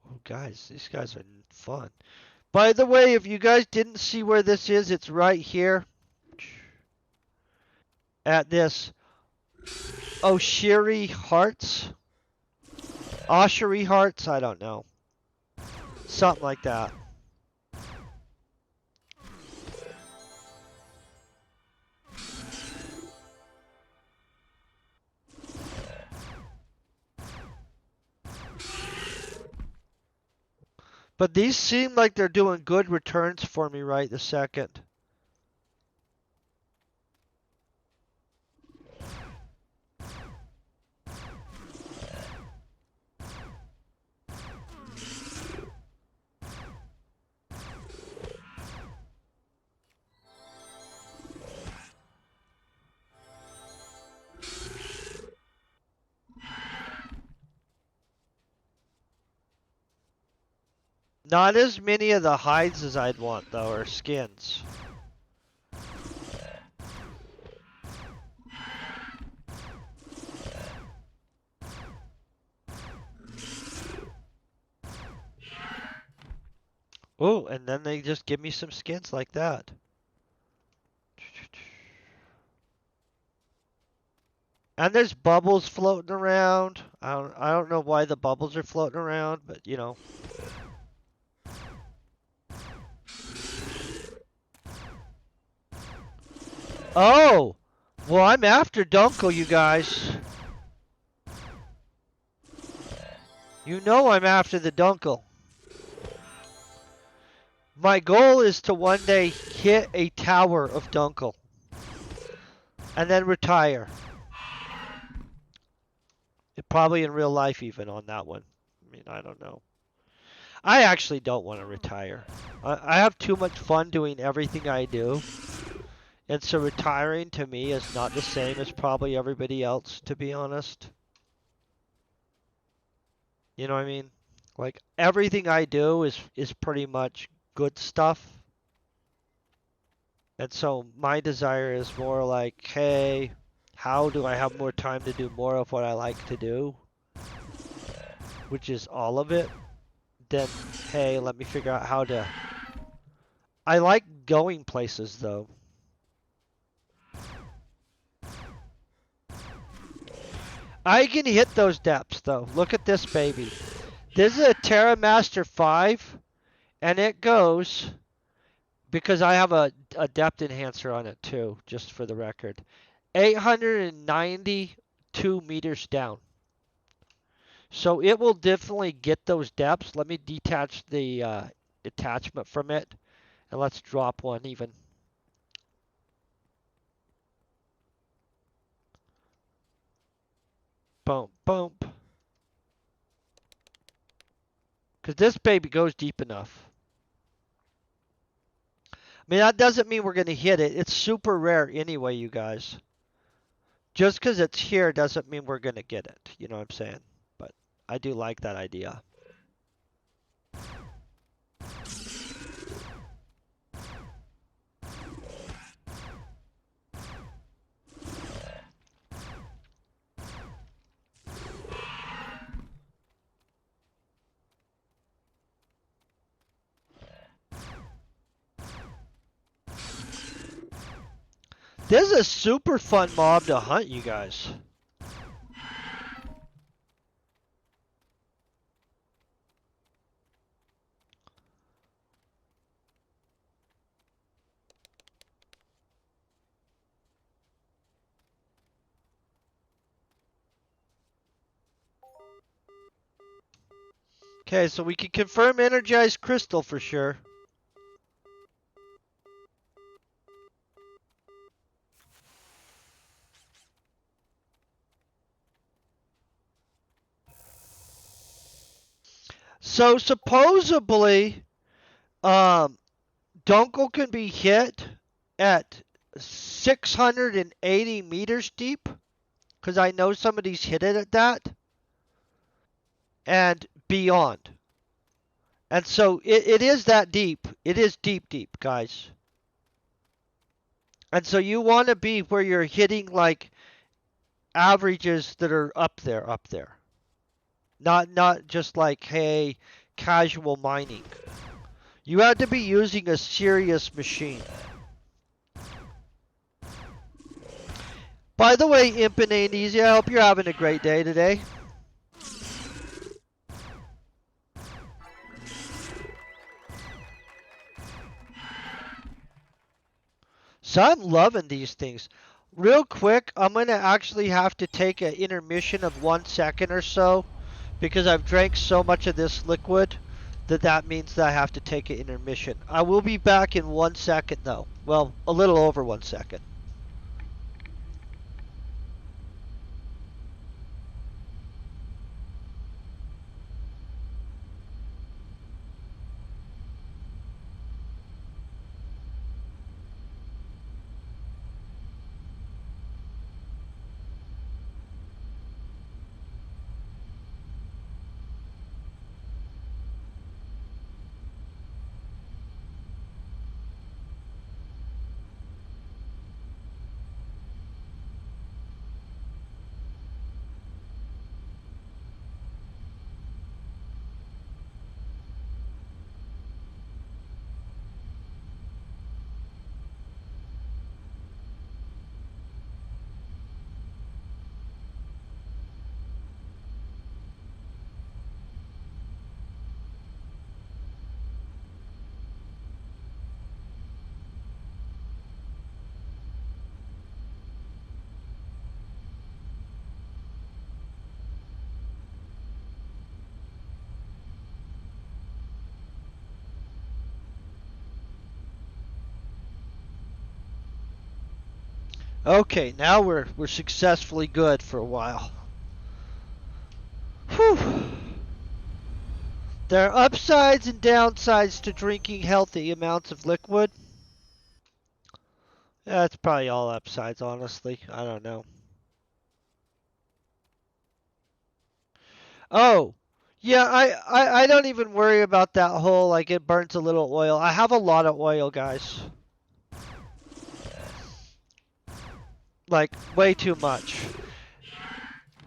Oh, guys, these guys are fun. By the way, if you guys didn't see where this is, it's right here. At this Oshiri Hearts. Oshiri Hearts? I don't know. Something like that. But these seem like they're doing good returns for me right this second. Not as many of the hides as I'd want, though, or skins. Oh, and then they just give me some skins like that. And there's bubbles floating around. I don't know why the bubbles are floating around, but you know. Oh! Well, I'm after Dunkel, you guys. You know I'm after the Dunkel. My goal is to one day hit a tower of Dunkel. And then retire. Probably in real life even on that one. I mean, I don't know. I actually don't want to retire. I have too much fun doing everything I do. And so retiring to me is not the same as probably everybody else, to be honest. You know what I mean? Like, everything I do is pretty much good stuff. And so my desire is more like, hey, how do I have more time to do more of what I like to do? Which is all of it. Then, hey, let me figure out how to... I like going places, though. I can hit those depths, though. Look at this baby. This is a TerraMaster 5, and it goes, because I have a depth enhancer on it too, just for the record, 892 meters down. So it will definitely get those depths. Let me detach the attachment from it, and let's drop one even. Boom, boom. Because this baby goes deep enough. I mean, that doesn't mean we're going to hit it. It's super rare anyway, you guys. Just because it's here doesn't mean we're going to get it. You know what I'm saying? But I do like that idea. This is a super fun mob to hunt, you guys. Okay, so we can confirm energized crystal for sure. So supposedly, Dunkel can be hit at 680 meters deep, because I know somebody's hit it at that, and beyond. And so it is that deep. It is deep, deep, guys. And so you want to be where you're hitting like averages that are up there, up there. Not just like, hey, casual mining. You have to be using a serious machine. By the way, Imp and Ain't Easy, I hope you're having a great day today. So I'm loving these things. Real quick, I'm going to actually have to take an intermission of 1 second or so, because I've drank so much of this liquid that means that I have to take an intermission. I will be back in 1 second though. Well, a little over 1 second. Okay, now we're successfully good for a while. Whew. There are upsides and downsides to drinking healthy amounts of liquid. That's probably all upsides, honestly. I don't know. Oh, yeah, I don't even worry about that whole, like, it burns a little oil. I have a lot of oil, guys. Like, way too much.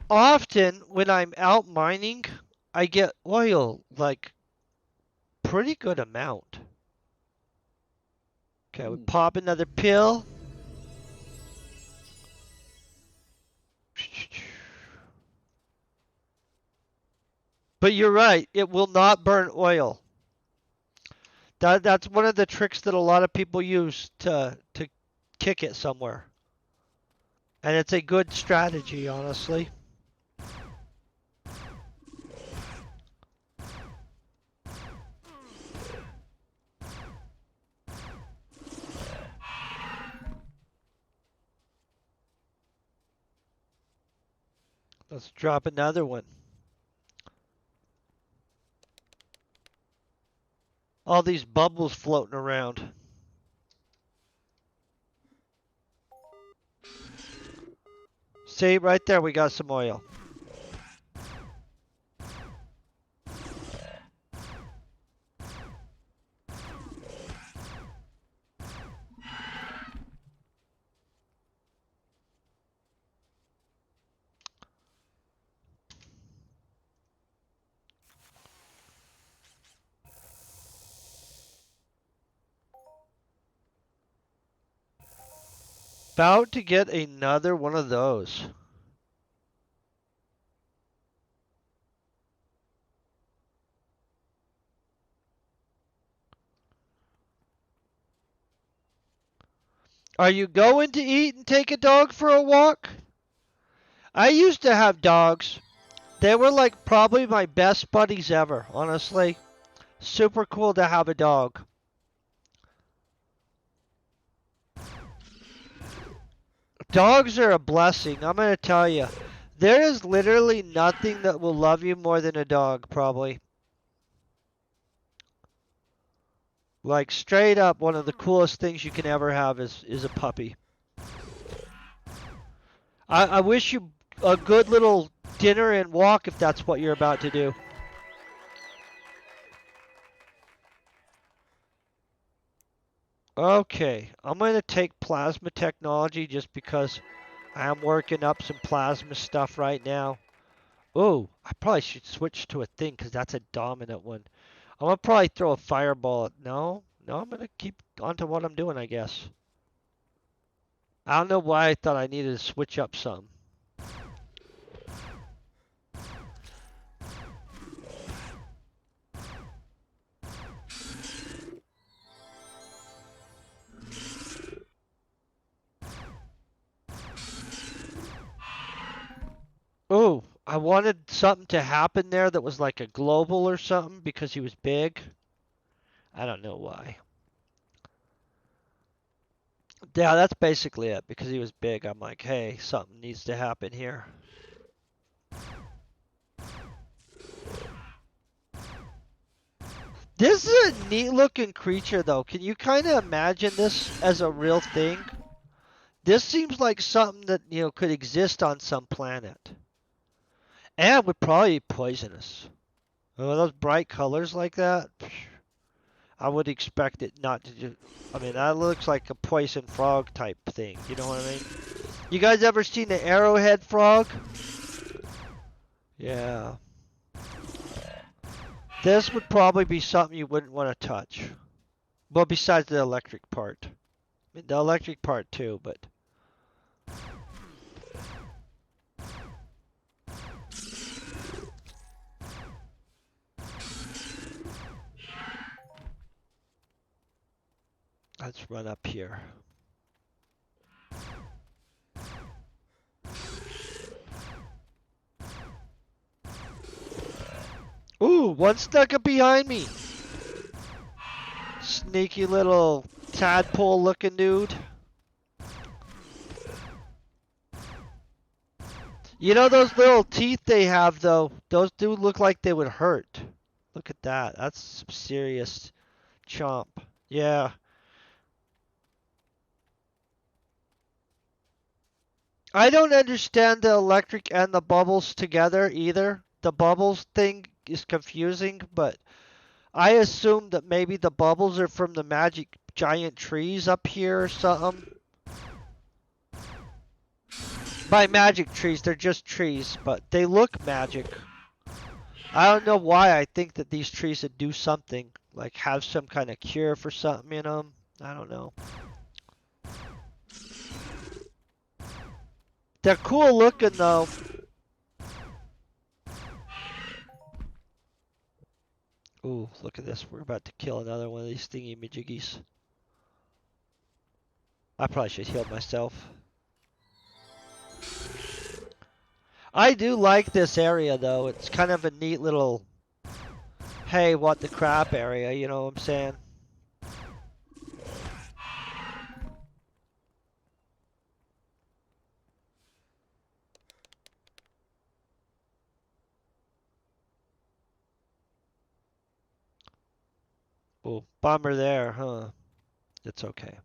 Often, when I'm out mining, I get oil, like, pretty good amount. Okay, we pop another pill. But you're right, it will not burn oil. That's one of the tricks that a lot of people use to kick it somewhere. And it's a good strategy, honestly. Let's drop another one. All these bubbles floating around. See, right there we got some oil. About to get another one of those. Are you going to eat and take a dog for a walk? I used to have dogs. They were like probably my best buddies ever, honestly. Super cool to have a dog. Dogs are a blessing, I'm going to tell you. There is literally nothing that will love you more than a dog, probably. Like, straight up, one of the coolest things you can ever have is a puppy. I wish you a good little dinner and walk if that's what you're about to do. Okay, I'm going to take plasma technology just because I am working up some plasma stuff right now. Oh, I probably should switch to a thing because that's a dominant one. I'm going to probably throw a fireball. No, I'm going to keep on to what I'm doing, I guess. I don't know why I thought I needed to switch up some. Oh, I wanted something to happen there that was like a global or something because he was big. I don't know why. Yeah, that's basically it. Because he was big, I'm like, hey, something needs to happen here. This is a neat looking creature though. Can you kind of imagine this as a real thing? This seems like something that, could exist on some planet. And would probably be poisonous. Oh, those bright colors like that? I would expect it not to just... I mean, that looks like a poison frog type thing. You know what I mean? You guys ever seen the arrowhead frog? Yeah. This would probably be something you wouldn't want to touch. Well, besides the electric part. I mean, the electric part too, but... Let's run up here. Ooh, one snuck up behind me. Sneaky little tadpole looking dude. You know those little teeth they have though? Those do look like they would hurt. Look at that. That's some serious chomp. Yeah. I don't understand the electric and the bubbles together either. The bubbles thing is confusing, but I assume that maybe the bubbles are from the magic giant trees up here or something. By magic trees, they're just trees, but they look magic. I don't know why I think that these trees would do something, like have some kind of cure for something in them. I don't know. They're cool looking though. Ooh, look at this. We're about to kill another one of these thingy majiggies. I probably should heal myself. I do like this area though. It's kind of a neat little, hey, what the crap area, you know what I'm saying? Oh, bummer there, huh? It's okay.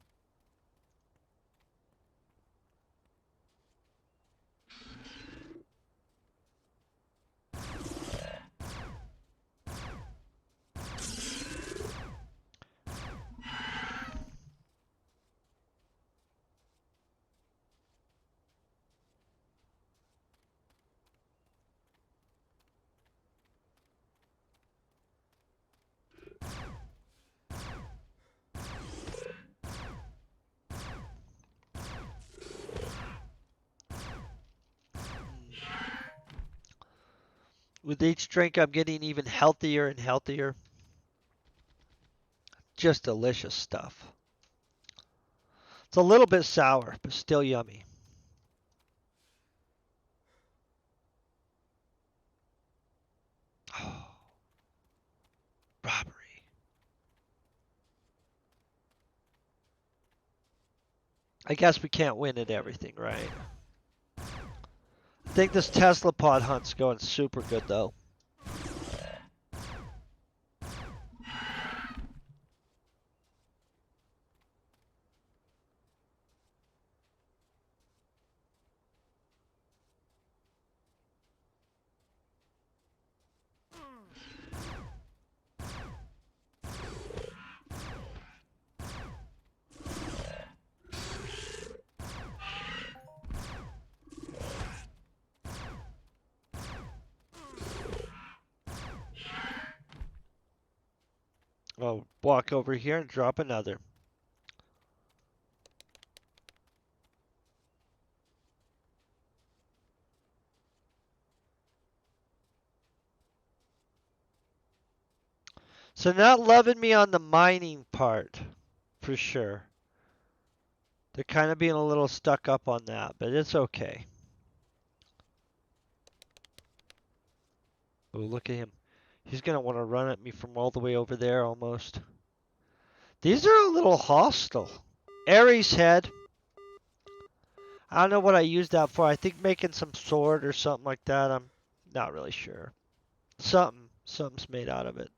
With each drink, I'm getting even healthier and healthier. Just delicious stuff. It's a little bit sour, but still yummy. Oh, robbery. I guess we can't win at everything, right? I think this Tezlapod hunt's going super good, though. I'll walk over here and drop another. So not loving me on the mining part, for sure. They're kind of being a little stuck up on that, but it's okay. Oh, look at him. He's going to want to run at me from all the way over there almost. These are a little hostile. Ares head. I don't know what I used that for. I think making some sword or something like that. I'm not really sure. Something's made out of it.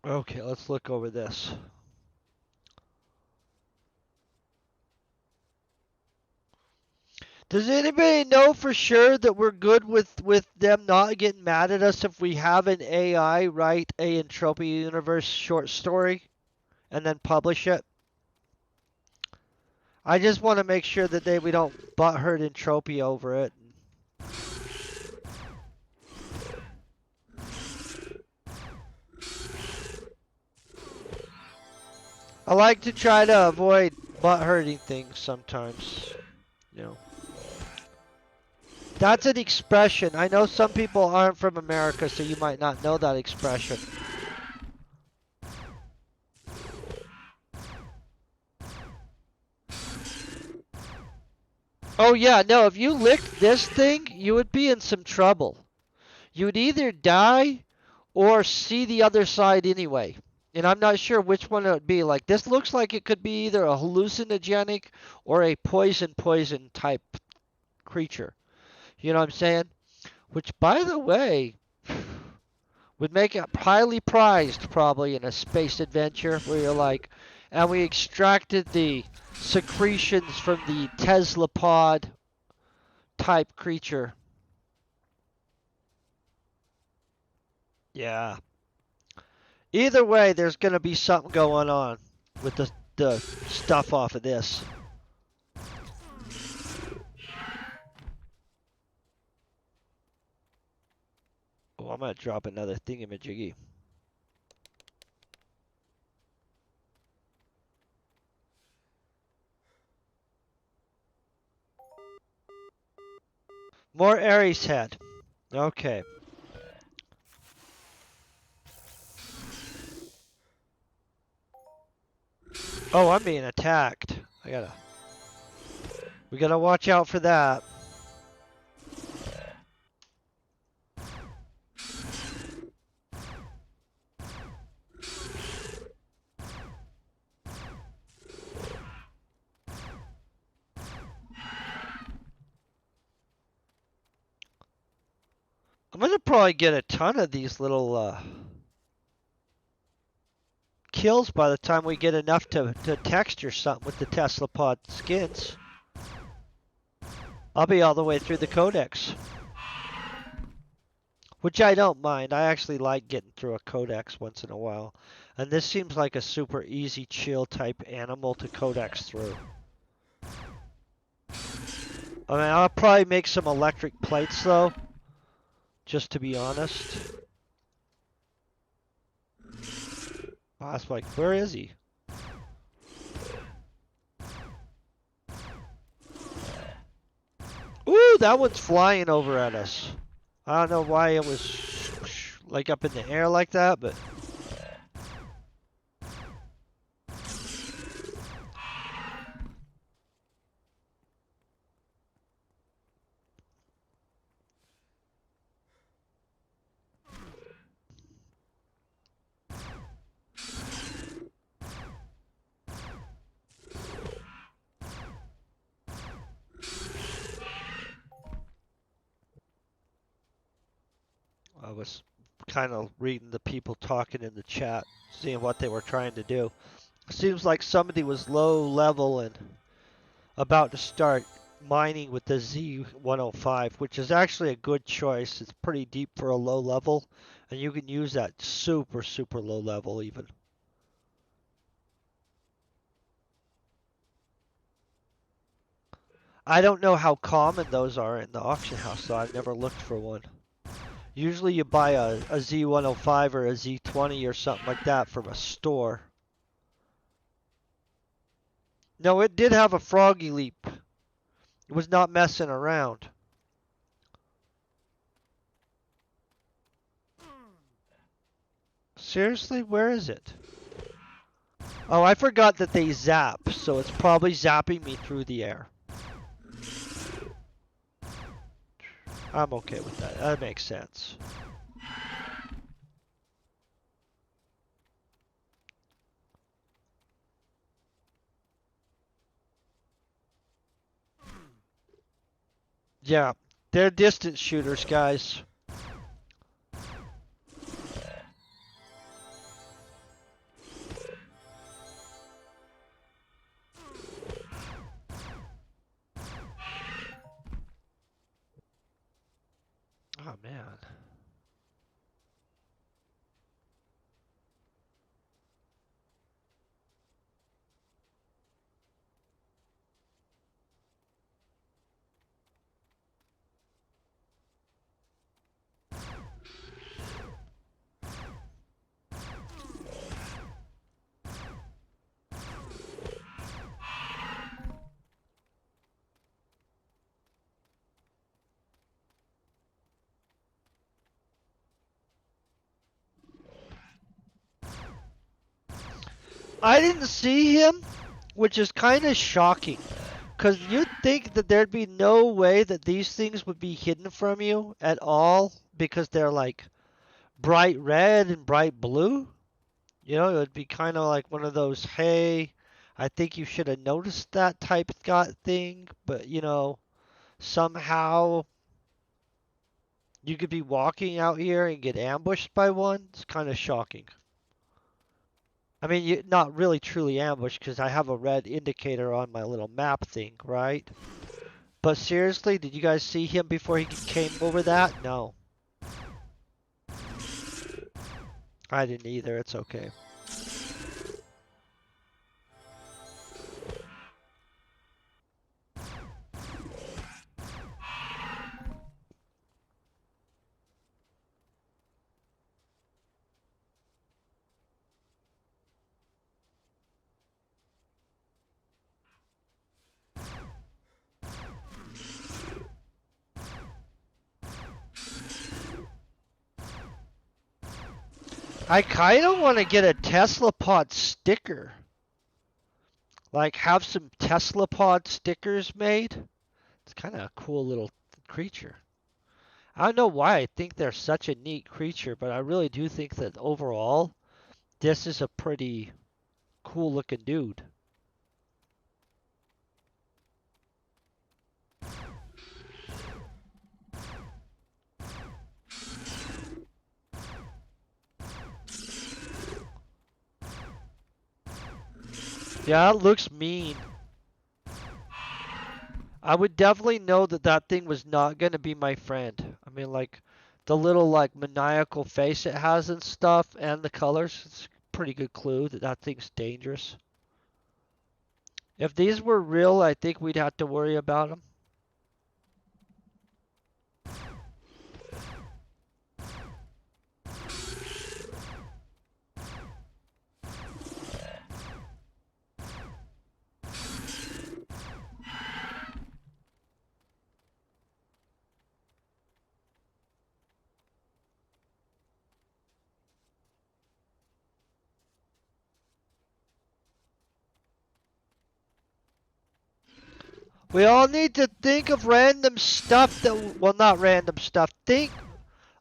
Okay, let's look over this. Does anybody know for sure that we're good with them not getting mad at us if we have an AI write a Entropia Universe short story and then publish it? I just want to make sure that we don't butthurt Entropia over it. I like to try to avoid butthurting things sometimes, you know. That's an expression. I know some people aren't from America, so you might not know that expression. Oh yeah, no, if you licked this thing, you would be in some trouble. You would either die or see the other side anyway. And I'm not sure which one it would be. Like, this looks like it could be either a hallucinogenic or a poison type creature. You know what I'm saying? Which, by the way, Would make it highly prized probably in a space adventure where you're like, and we extracted the secretions from the Tezlapod type creature. Yeah. Either way, there's going to be something going on with the stuff off of this. Oh, I'm going to drop another thingamajiggy. More Ares head. Okay. Oh, I'm being attacked. We gotta watch out for that. I'm gonna probably get a ton of these little kills by the time we get enough to texture something with the Tezlapod skins. I'll be all the way through the codex. Which I don't mind. I actually like getting through a codex once in a while. And this seems like a super easy chill type animal to codex through. I mean, I'll probably make some electric plates though. Just to be honest. I was like, where is he? Ooh, that one's flying over at us. I don't know why it was like up in the air like that, but I was kind of reading the people talking in the chat, seeing what they were trying to do. Seems like somebody was low level and about to start mining with the Z105, which is actually a good choice. It's pretty deep for a low level, and you can use that super, super low level even. I don't know how common those are in the auction house, so I've never looked for one. Usually you buy a Z105 or a Z20 or something like that from a store. No, it did have a froggy leap. It was not messing around. Seriously, where is it? Oh, I forgot that they zap, so it's probably zapping me through the air. I'm okay with that. That makes sense. Yeah, they're distance shooters, guys. Oh, man. I didn't see him, which is kind of shocking. Because you'd think that there'd be no way that these things would be hidden from you at all because they're like bright red and bright blue. You know, it would be kind of like one of those, hey, I think you should have noticed that type thing, but you know, somehow You could be walking out here and get ambushed by one. It's kind of shocking. I mean, not really truly ambushed because I have a red indicator on my little map thing, right? But seriously, did you guys see him before he came over that? No. I didn't either. It's okay. I kind of want to get a Tezlapod sticker. Like, have some Tezlapod stickers made. It's kind of a cool little creature. I don't know why I think they're such a neat creature, but I really do think that overall, this is a pretty cool looking dude. Yeah, it looks mean. I would definitely know that that thing was not going to be my friend. I mean, like, the little, like, maniacal face it has and stuff, and the colors, it's a pretty good clue that that thing's dangerous. If these were real, I think we'd have to worry about them. We all need to think of random stuff that, well, not random stuff. Think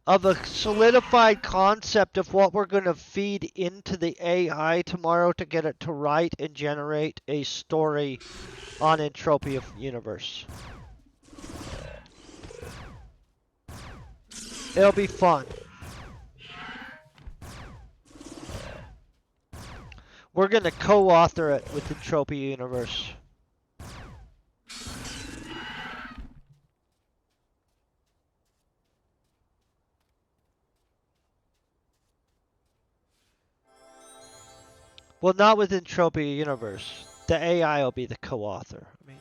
of a solidified concept of what we're going to feed into the AI tomorrow to get it to write and generate a story on Entropia Universe. It'll be fun. We're going to co-author it with Entropia Universe. Well, not with Entropia Universe. The AI will be the co-author. I mean,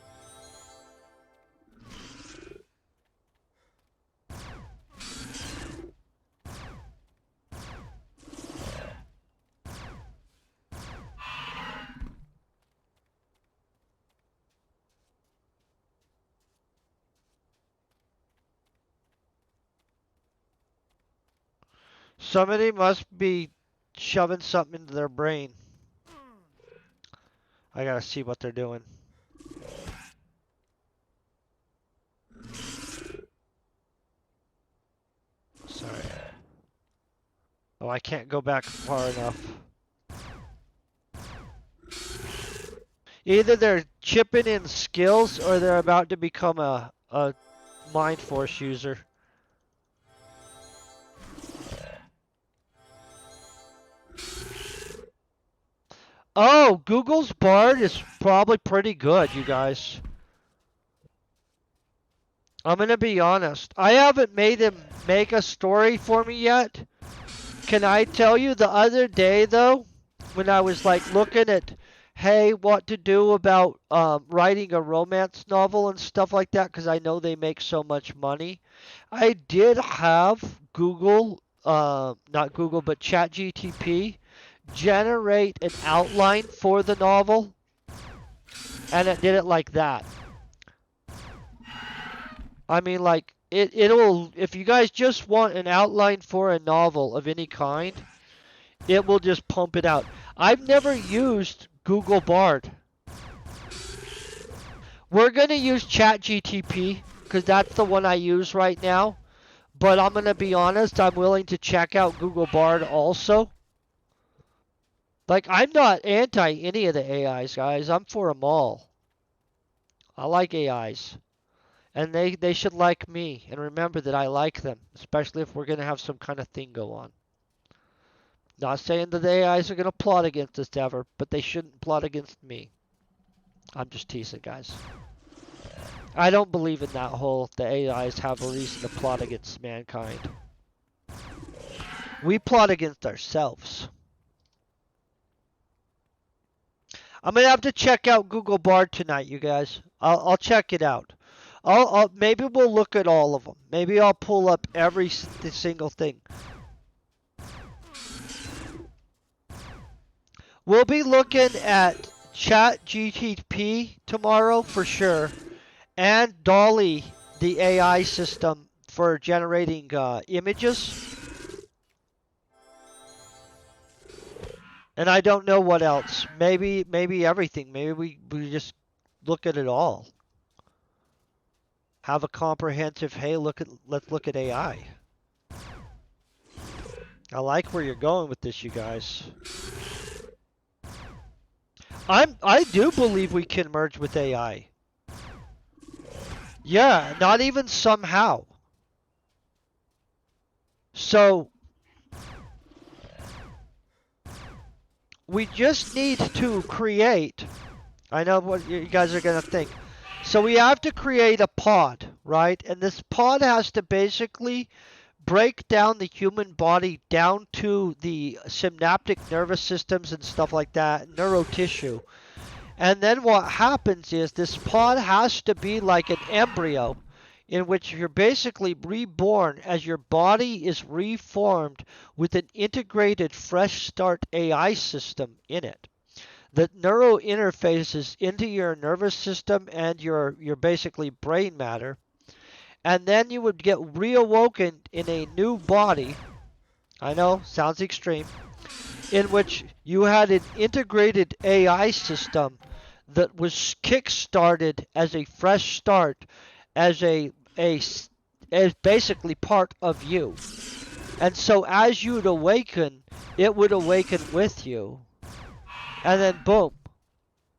somebody must be shoving something into their brain. I gotta see what they're doing. Sorry. Oh, I can't go back far enough. Either they're chipping in skills or they're about to become a Mind Force user. Oh, Google's Bard is probably pretty good, you guys. I'm gonna be honest. I haven't made him make a story for me yet. Can I tell you the other day though, when I was like looking at, hey, what to do about writing a romance novel and stuff like that, because I know they make so much money. I did have Google, not Google, but ChatGTP generate an outline for the novel, and it did it like that. I mean, like, it'll, if you guys just want an outline for a novel of any kind, it will just pump it out. I've never used Google Bard. We're going to use ChatGTP because that's the one I use right now. But I'm going to be honest, I'm willing to check out Google Bard also. Like, I'm not anti any of the AIs, guys. I'm for them all. I like AIs. And they should like me and remember that I like them, especially if we're going to have some kind of thing go on. Not saying that the AIs are going to plot against us ever, but they shouldn't plot against me. I'm just teasing, guys. I don't believe in that whole the AIs have a reason to plot against mankind. We plot against ourselves. I'm gonna have to check out Google Bard tonight, you guys. I'll check it out. Maybe we'll look at all of them. Maybe I'll pull up every single thing. We'll be looking at ChatGPT tomorrow for sure, and Dolly, the AI system for generating images. And I don't know what else. Maybe everything. Maybe we just look at it all. Have a comprehensive, hey, let's look at AI. I like where you're going with this, you guys. I do believe we can merge with AI. Yeah, not even somehow. So we just need to create. I know what you guys are going to think. So we have to create a pod, right? And this pod has to basically break down the human body down to the synaptic nervous systems and stuff like that, neuro tissue. And then what happens is this pod has to be like an embryo in which you're basically reborn as your body is reformed with an integrated fresh start AI system in it that neuro interfaces into your nervous system and your basically brain matter. And then you would get reawoken in a new body. I know, sounds extreme. In which you had an integrated AI system that was kick-started as a fresh start, as as basically part of you. And so as you'd awaken, it would awaken with you. And then boom,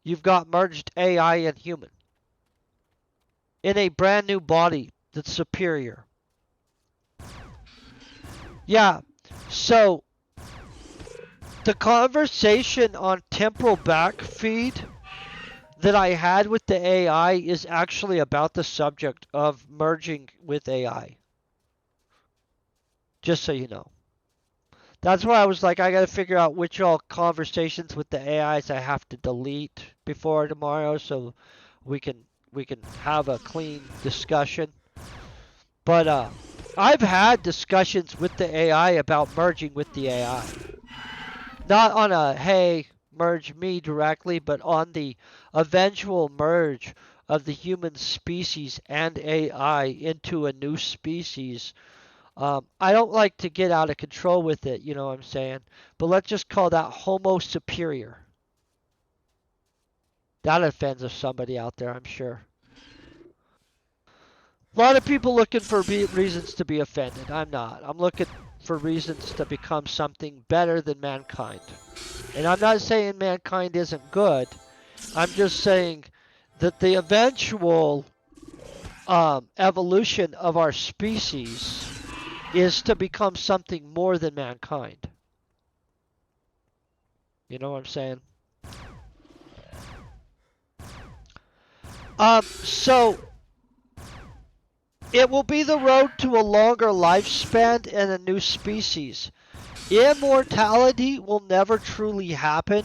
you've got merged AI and human in a brand new body that's superior. Yeah, so the conversation on temporal back feed that I had with the AI is actually about the subject of merging with AI. Just so you know. That's why I was like, I gotta figure out which all conversations with the AIs I have to delete before tomorrow so we can have a clean discussion. But I've had discussions with the AI about merging with the AI. Not on a, hey, merge me directly, but on the eventual merge of the human species and AI into a new species. I don't like to get out of control with it, you know what I'm saying? But let's just call that Homo superior. That offends somebody out there, I'm sure. A lot of people looking for reasons to be offended. I'm not. I'm looking for reasons to become something better than mankind. And I'm not saying mankind isn't good. I'm just saying that the eventual evolution of our species is to become something more than mankind. You know what I'm saying? So it will be the road to a longer lifespan and a new species. Immortality will never truly happen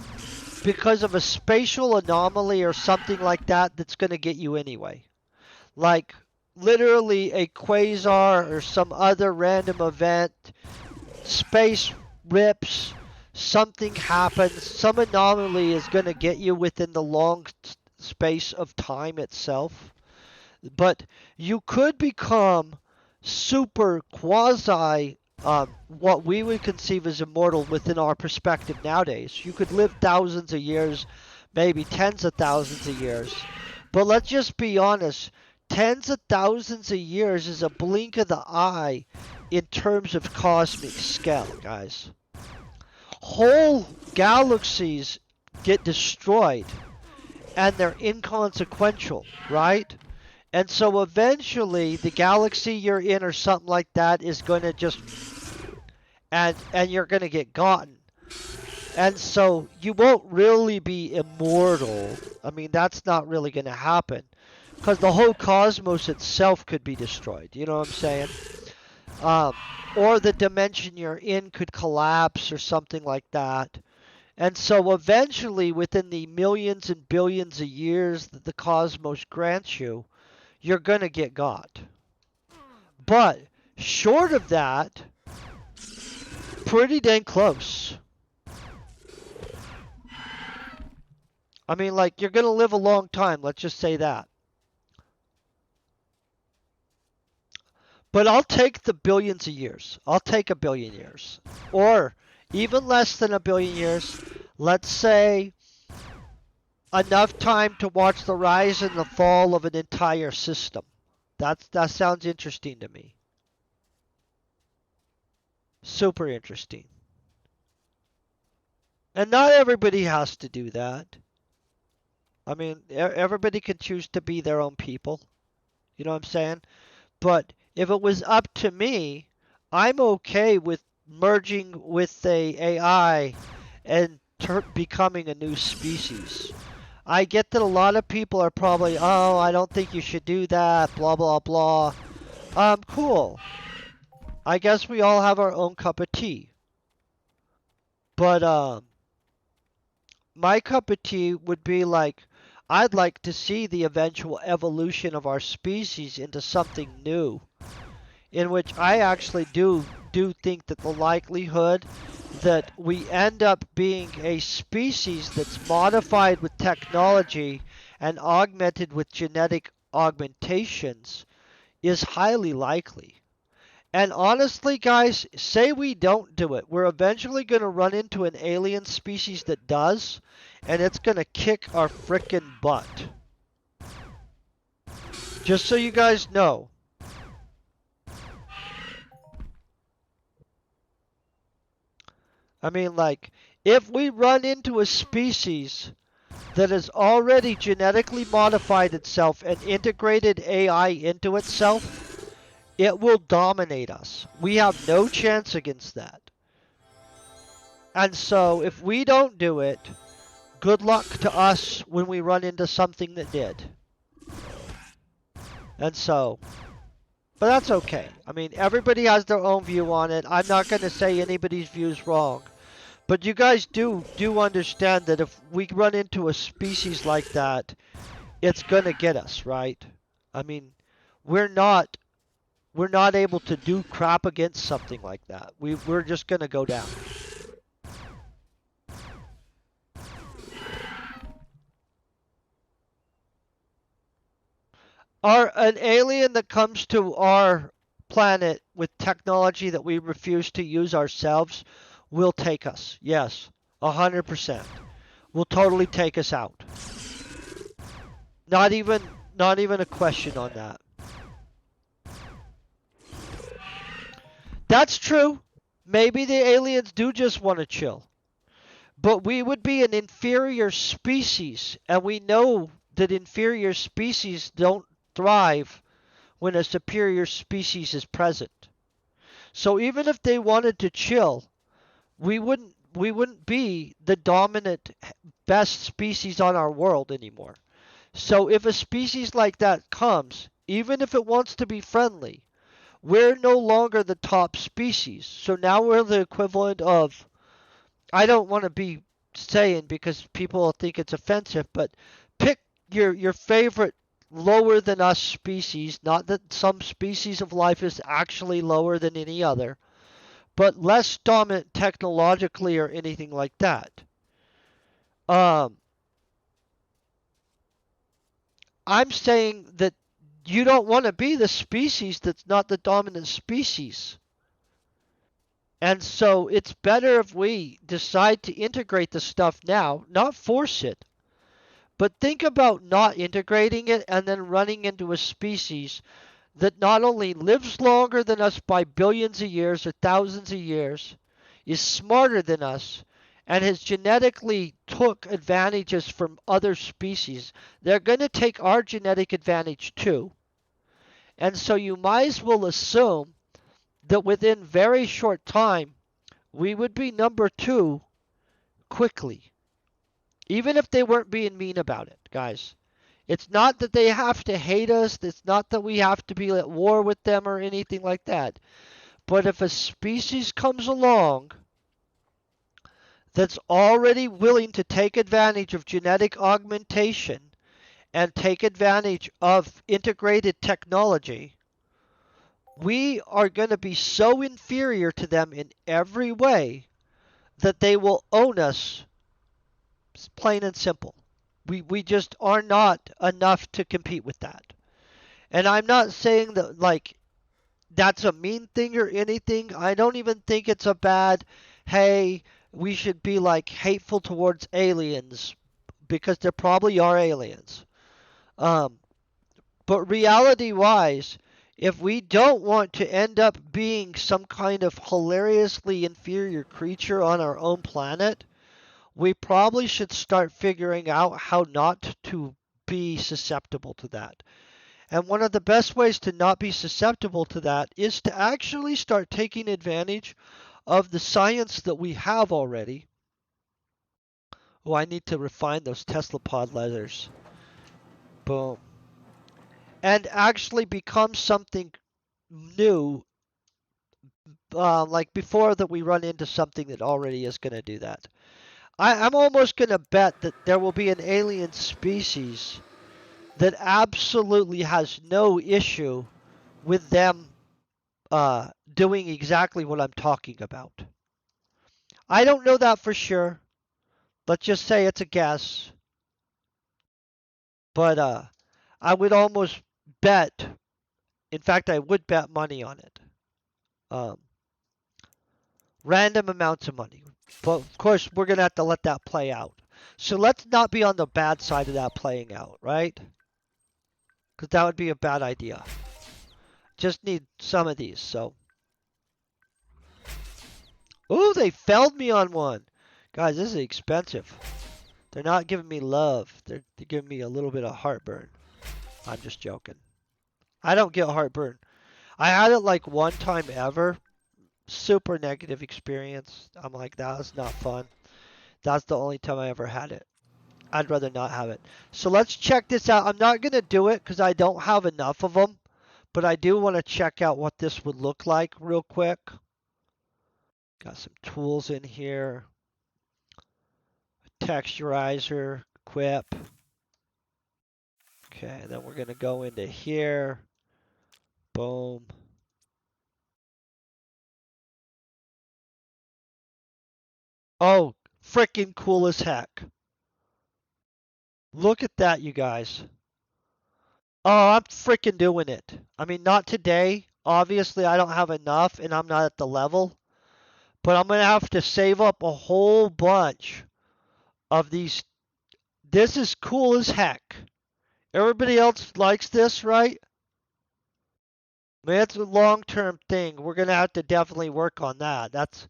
because of a spatial anomaly or something like that that's going to get you anyway. Like literally a quasar or some other random event, space rips, something happens, some anomaly is going to get you within the long space of time itself. But you could become super quasi what we would conceive as immortal within our perspective nowadays. You could live thousands of years, maybe tens of thousands of years. But let's just be honest, tens of thousands of years is a blink of the eye in terms of cosmic scale, guys. Whole galaxies get destroyed and they're inconsequential, right? And so eventually the galaxy you're in or something like that is going to just and you're going to get gotten. And so you won't really be immortal. I mean, that's not really going to happen because the whole cosmos itself could be destroyed. You know what I'm saying? Um, or the dimension you're in could collapse or something like that. And so eventually, within the millions and billions of years that the cosmos grants you, you're going to get got. But short of that, pretty dang close. I mean, like, you're going to live a long time, let's just say that. But I'll take the billions of years. I'll take a billion years. Or even less than a billion years. Let's say enough time to watch the rise and the fall of an entire system. That sounds interesting to me. Super interesting. And not everybody has to do that. I mean, everybody can choose to be their own people. You know what I'm saying? But if it was up to me, I'm okay with merging with the AI and becoming a new species. I get that a lot of people are probably, oh, I don't think you should do that, blah, blah, blah. Cool. I guess we all have our own cup of tea. But, my cup of tea would be like, I'd like to see the eventual evolution of our species into something new, in which I actually do think that the likelihood that we end up being a species that's modified with technology and augmented with genetic augmentations is highly likely. And honestly, guys, say we don't do it. We're eventually going to run into an alien species that does, and it's going to kick our frickin' butt. Just so you guys know. I mean, like, if we run into a species that has already genetically modified itself and integrated AI into itself, it will dominate us. We have no chance against that. And so, if we don't do it, good luck to us when we run into something that did. And so, but that's okay. I mean, everybody has their own view on it. I'm not going to say anybody's view is wrong. But you guys do understand that if we run into a species like that, it's going to get us, right? I mean, we're not able to do crap against something like that. We're just going to go down. An alien that comes to our planet with technology that we refuse to use ourselves will take us. Yes, 100%. Will totally take us out. Not even a question on that. That's true. Maybe the aliens do just want to chill. But we would be an inferior species, and we know that inferior species don't thrive when a superior species is present. So even if they wanted to chill, we wouldn't be the dominant best species on our world anymore. So if a species like that comes, even if it wants to be friendly, we're no longer the top species. So now we're the equivalent of, I don't want to be saying because people will think it's offensive, but pick your favorite lower than us species. Not that some species of life is actually lower than any other, but less dominant technologically or anything like that. I'm saying that you don't want to be the species that's not the dominant species. And so it's better if we decide to integrate the stuff now, not force it. But think about not integrating it and then running into a species that not only lives longer than us by billions of years or thousands of years, is smarter than us, and has genetically took advantages from other species. They're going to take our genetic advantage too. And so you might as well assume that within very short time, we would be number 2 quickly. Even if they weren't being mean about it, guys. It's not that they have to hate us. It's not that we have to be at war with them or anything like that. But if a species comes along that's already willing to take advantage of genetic augmentation and take advantage of integrated technology, we are going to be so inferior to them in every way that they will own us, plain and simple. We just are not enough to compete with that. And I'm not saying that, like, that's a mean thing or anything. I don't even think it's a bad, hey, we should be like hateful towards aliens, because there probably are aliens. Um, but reality wise, if we don't want to end up being some kind of hilariously inferior creature on our own planet, we probably should start figuring out how not to be susceptible to that. And one of the best ways to not be susceptible to that is to actually start taking advantage of the science that we have already. Oh, I need to refine those Tezlapod leathers. Boom. And actually become something new, like before that we run into something that already is going to do that. I'm almost going to bet that there will be an alien species that absolutely has no issue with them doing exactly what I'm talking about. I don't know that for sure. Let's just say it's a guess. But I would almost bet, in fact, I would bet money on it. Um, Random amounts of money. But of course, we're going to have to let that play out. So let's not be on the bad side of that playing out, right? Because that would be a bad idea. Just need some of these, so. Ooh, they felled me on one. Guys, this is expensive. They're not giving me love. They're giving me a little bit of heartburn. I'm just joking. I don't get heartburn. I had it like one time ever. Super negative experience. I'm like, that was not fun. That's the only time I ever had it. I'd rather not have it. So let's check this out. I'm not going to do it because I don't have enough of them. But I do want to check out what this would look like real quick. Got some tools in here. Texturizer, equip. Okay, then we're going to go into here. Boom. Oh, freaking cool as heck. Look at that, you guys. Oh, I'm freaking doing it. I mean, not today. Obviously, I don't have enough and I'm not at the level. But I'm going to have to save up a whole bunch of these. This is cool as heck. Everybody else likes this, right? I mean, it's a long-term thing. We're going to have to definitely work on that.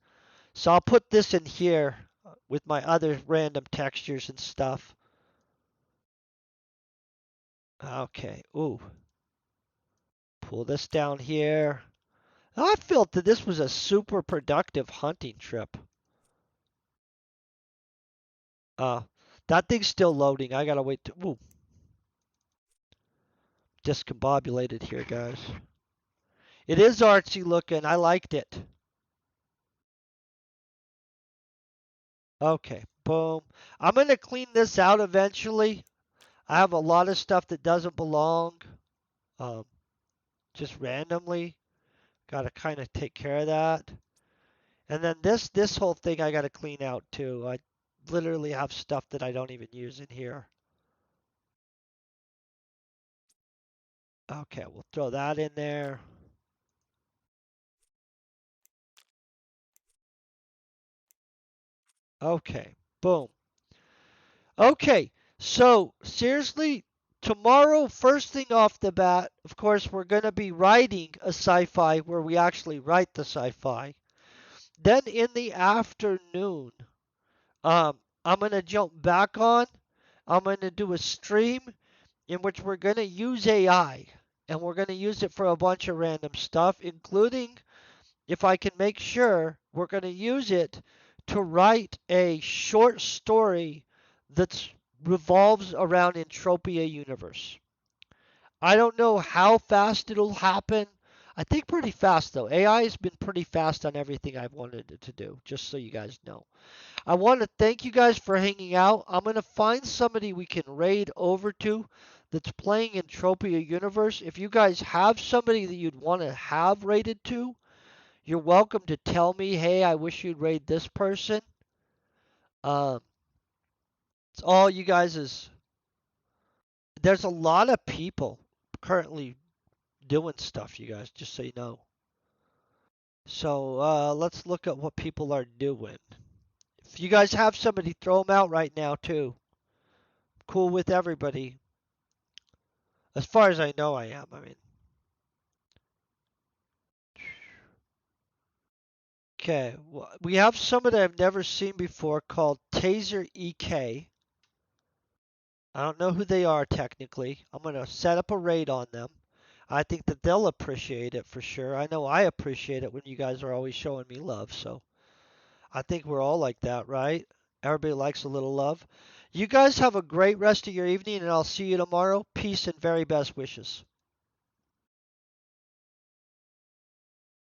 So I'll put this in here with my other random textures and stuff. Okay. Ooh. Pull this down here. I felt that this was a super productive hunting trip. Uh, that thing's still loading. I gotta wait. Ooh. Discombobulated here, guys. It is artsy looking. I liked it. Okay. Boom. I'm gonna clean this out eventually. I have a lot of stuff that doesn't belong. Um, just randomly. Gotta kind of take care of that. And then this whole thing I gotta clean out too. I literally have stuff that I don't even use in here. Okay, we'll throw that in there. Okay, boom. Okay, so seriously, tomorrow, first thing off the bat, of course, we're going to be writing a sci-fi where we actually write the sci-fi. Then in the afternoon, I'm going to jump back on. I'm going to do a stream in which we're going to use AI. and we're going to use it for a bunch of random stuff, including, if I can make sure, we're going to use it to write a short story that revolves around Entropia Universe. I don't know how fast it'll happen. I think pretty fast though. AI has been pretty fast on everything I've wanted it to do, just so you guys know. I want to thank you guys for hanging out. I'm going to find somebody we can raid over to that's playing Entropia Universe. If you guys have somebody that you'd want to have raided to, you're welcome to tell me, hey, I wish you'd raid this person. Um, it's all you guys is. There's a lot of people currently doing stuff, you guys, just so you know. So let's look at what people are doing. If you guys have somebody, throw them out right now, too. Cool with everybody. As far as I know, I am. I mean, okay. Well, we have somebody I've never seen before called Taser EK. I don't know who they are technically. I'm going to set up a raid on them. I think that they'll appreciate it for sure. I know I appreciate it when you guys are always showing me love. So I think we're all like that, right? Everybody likes a little love. You guys have a great rest of your evening, and I'll see you tomorrow. Peace and very best wishes.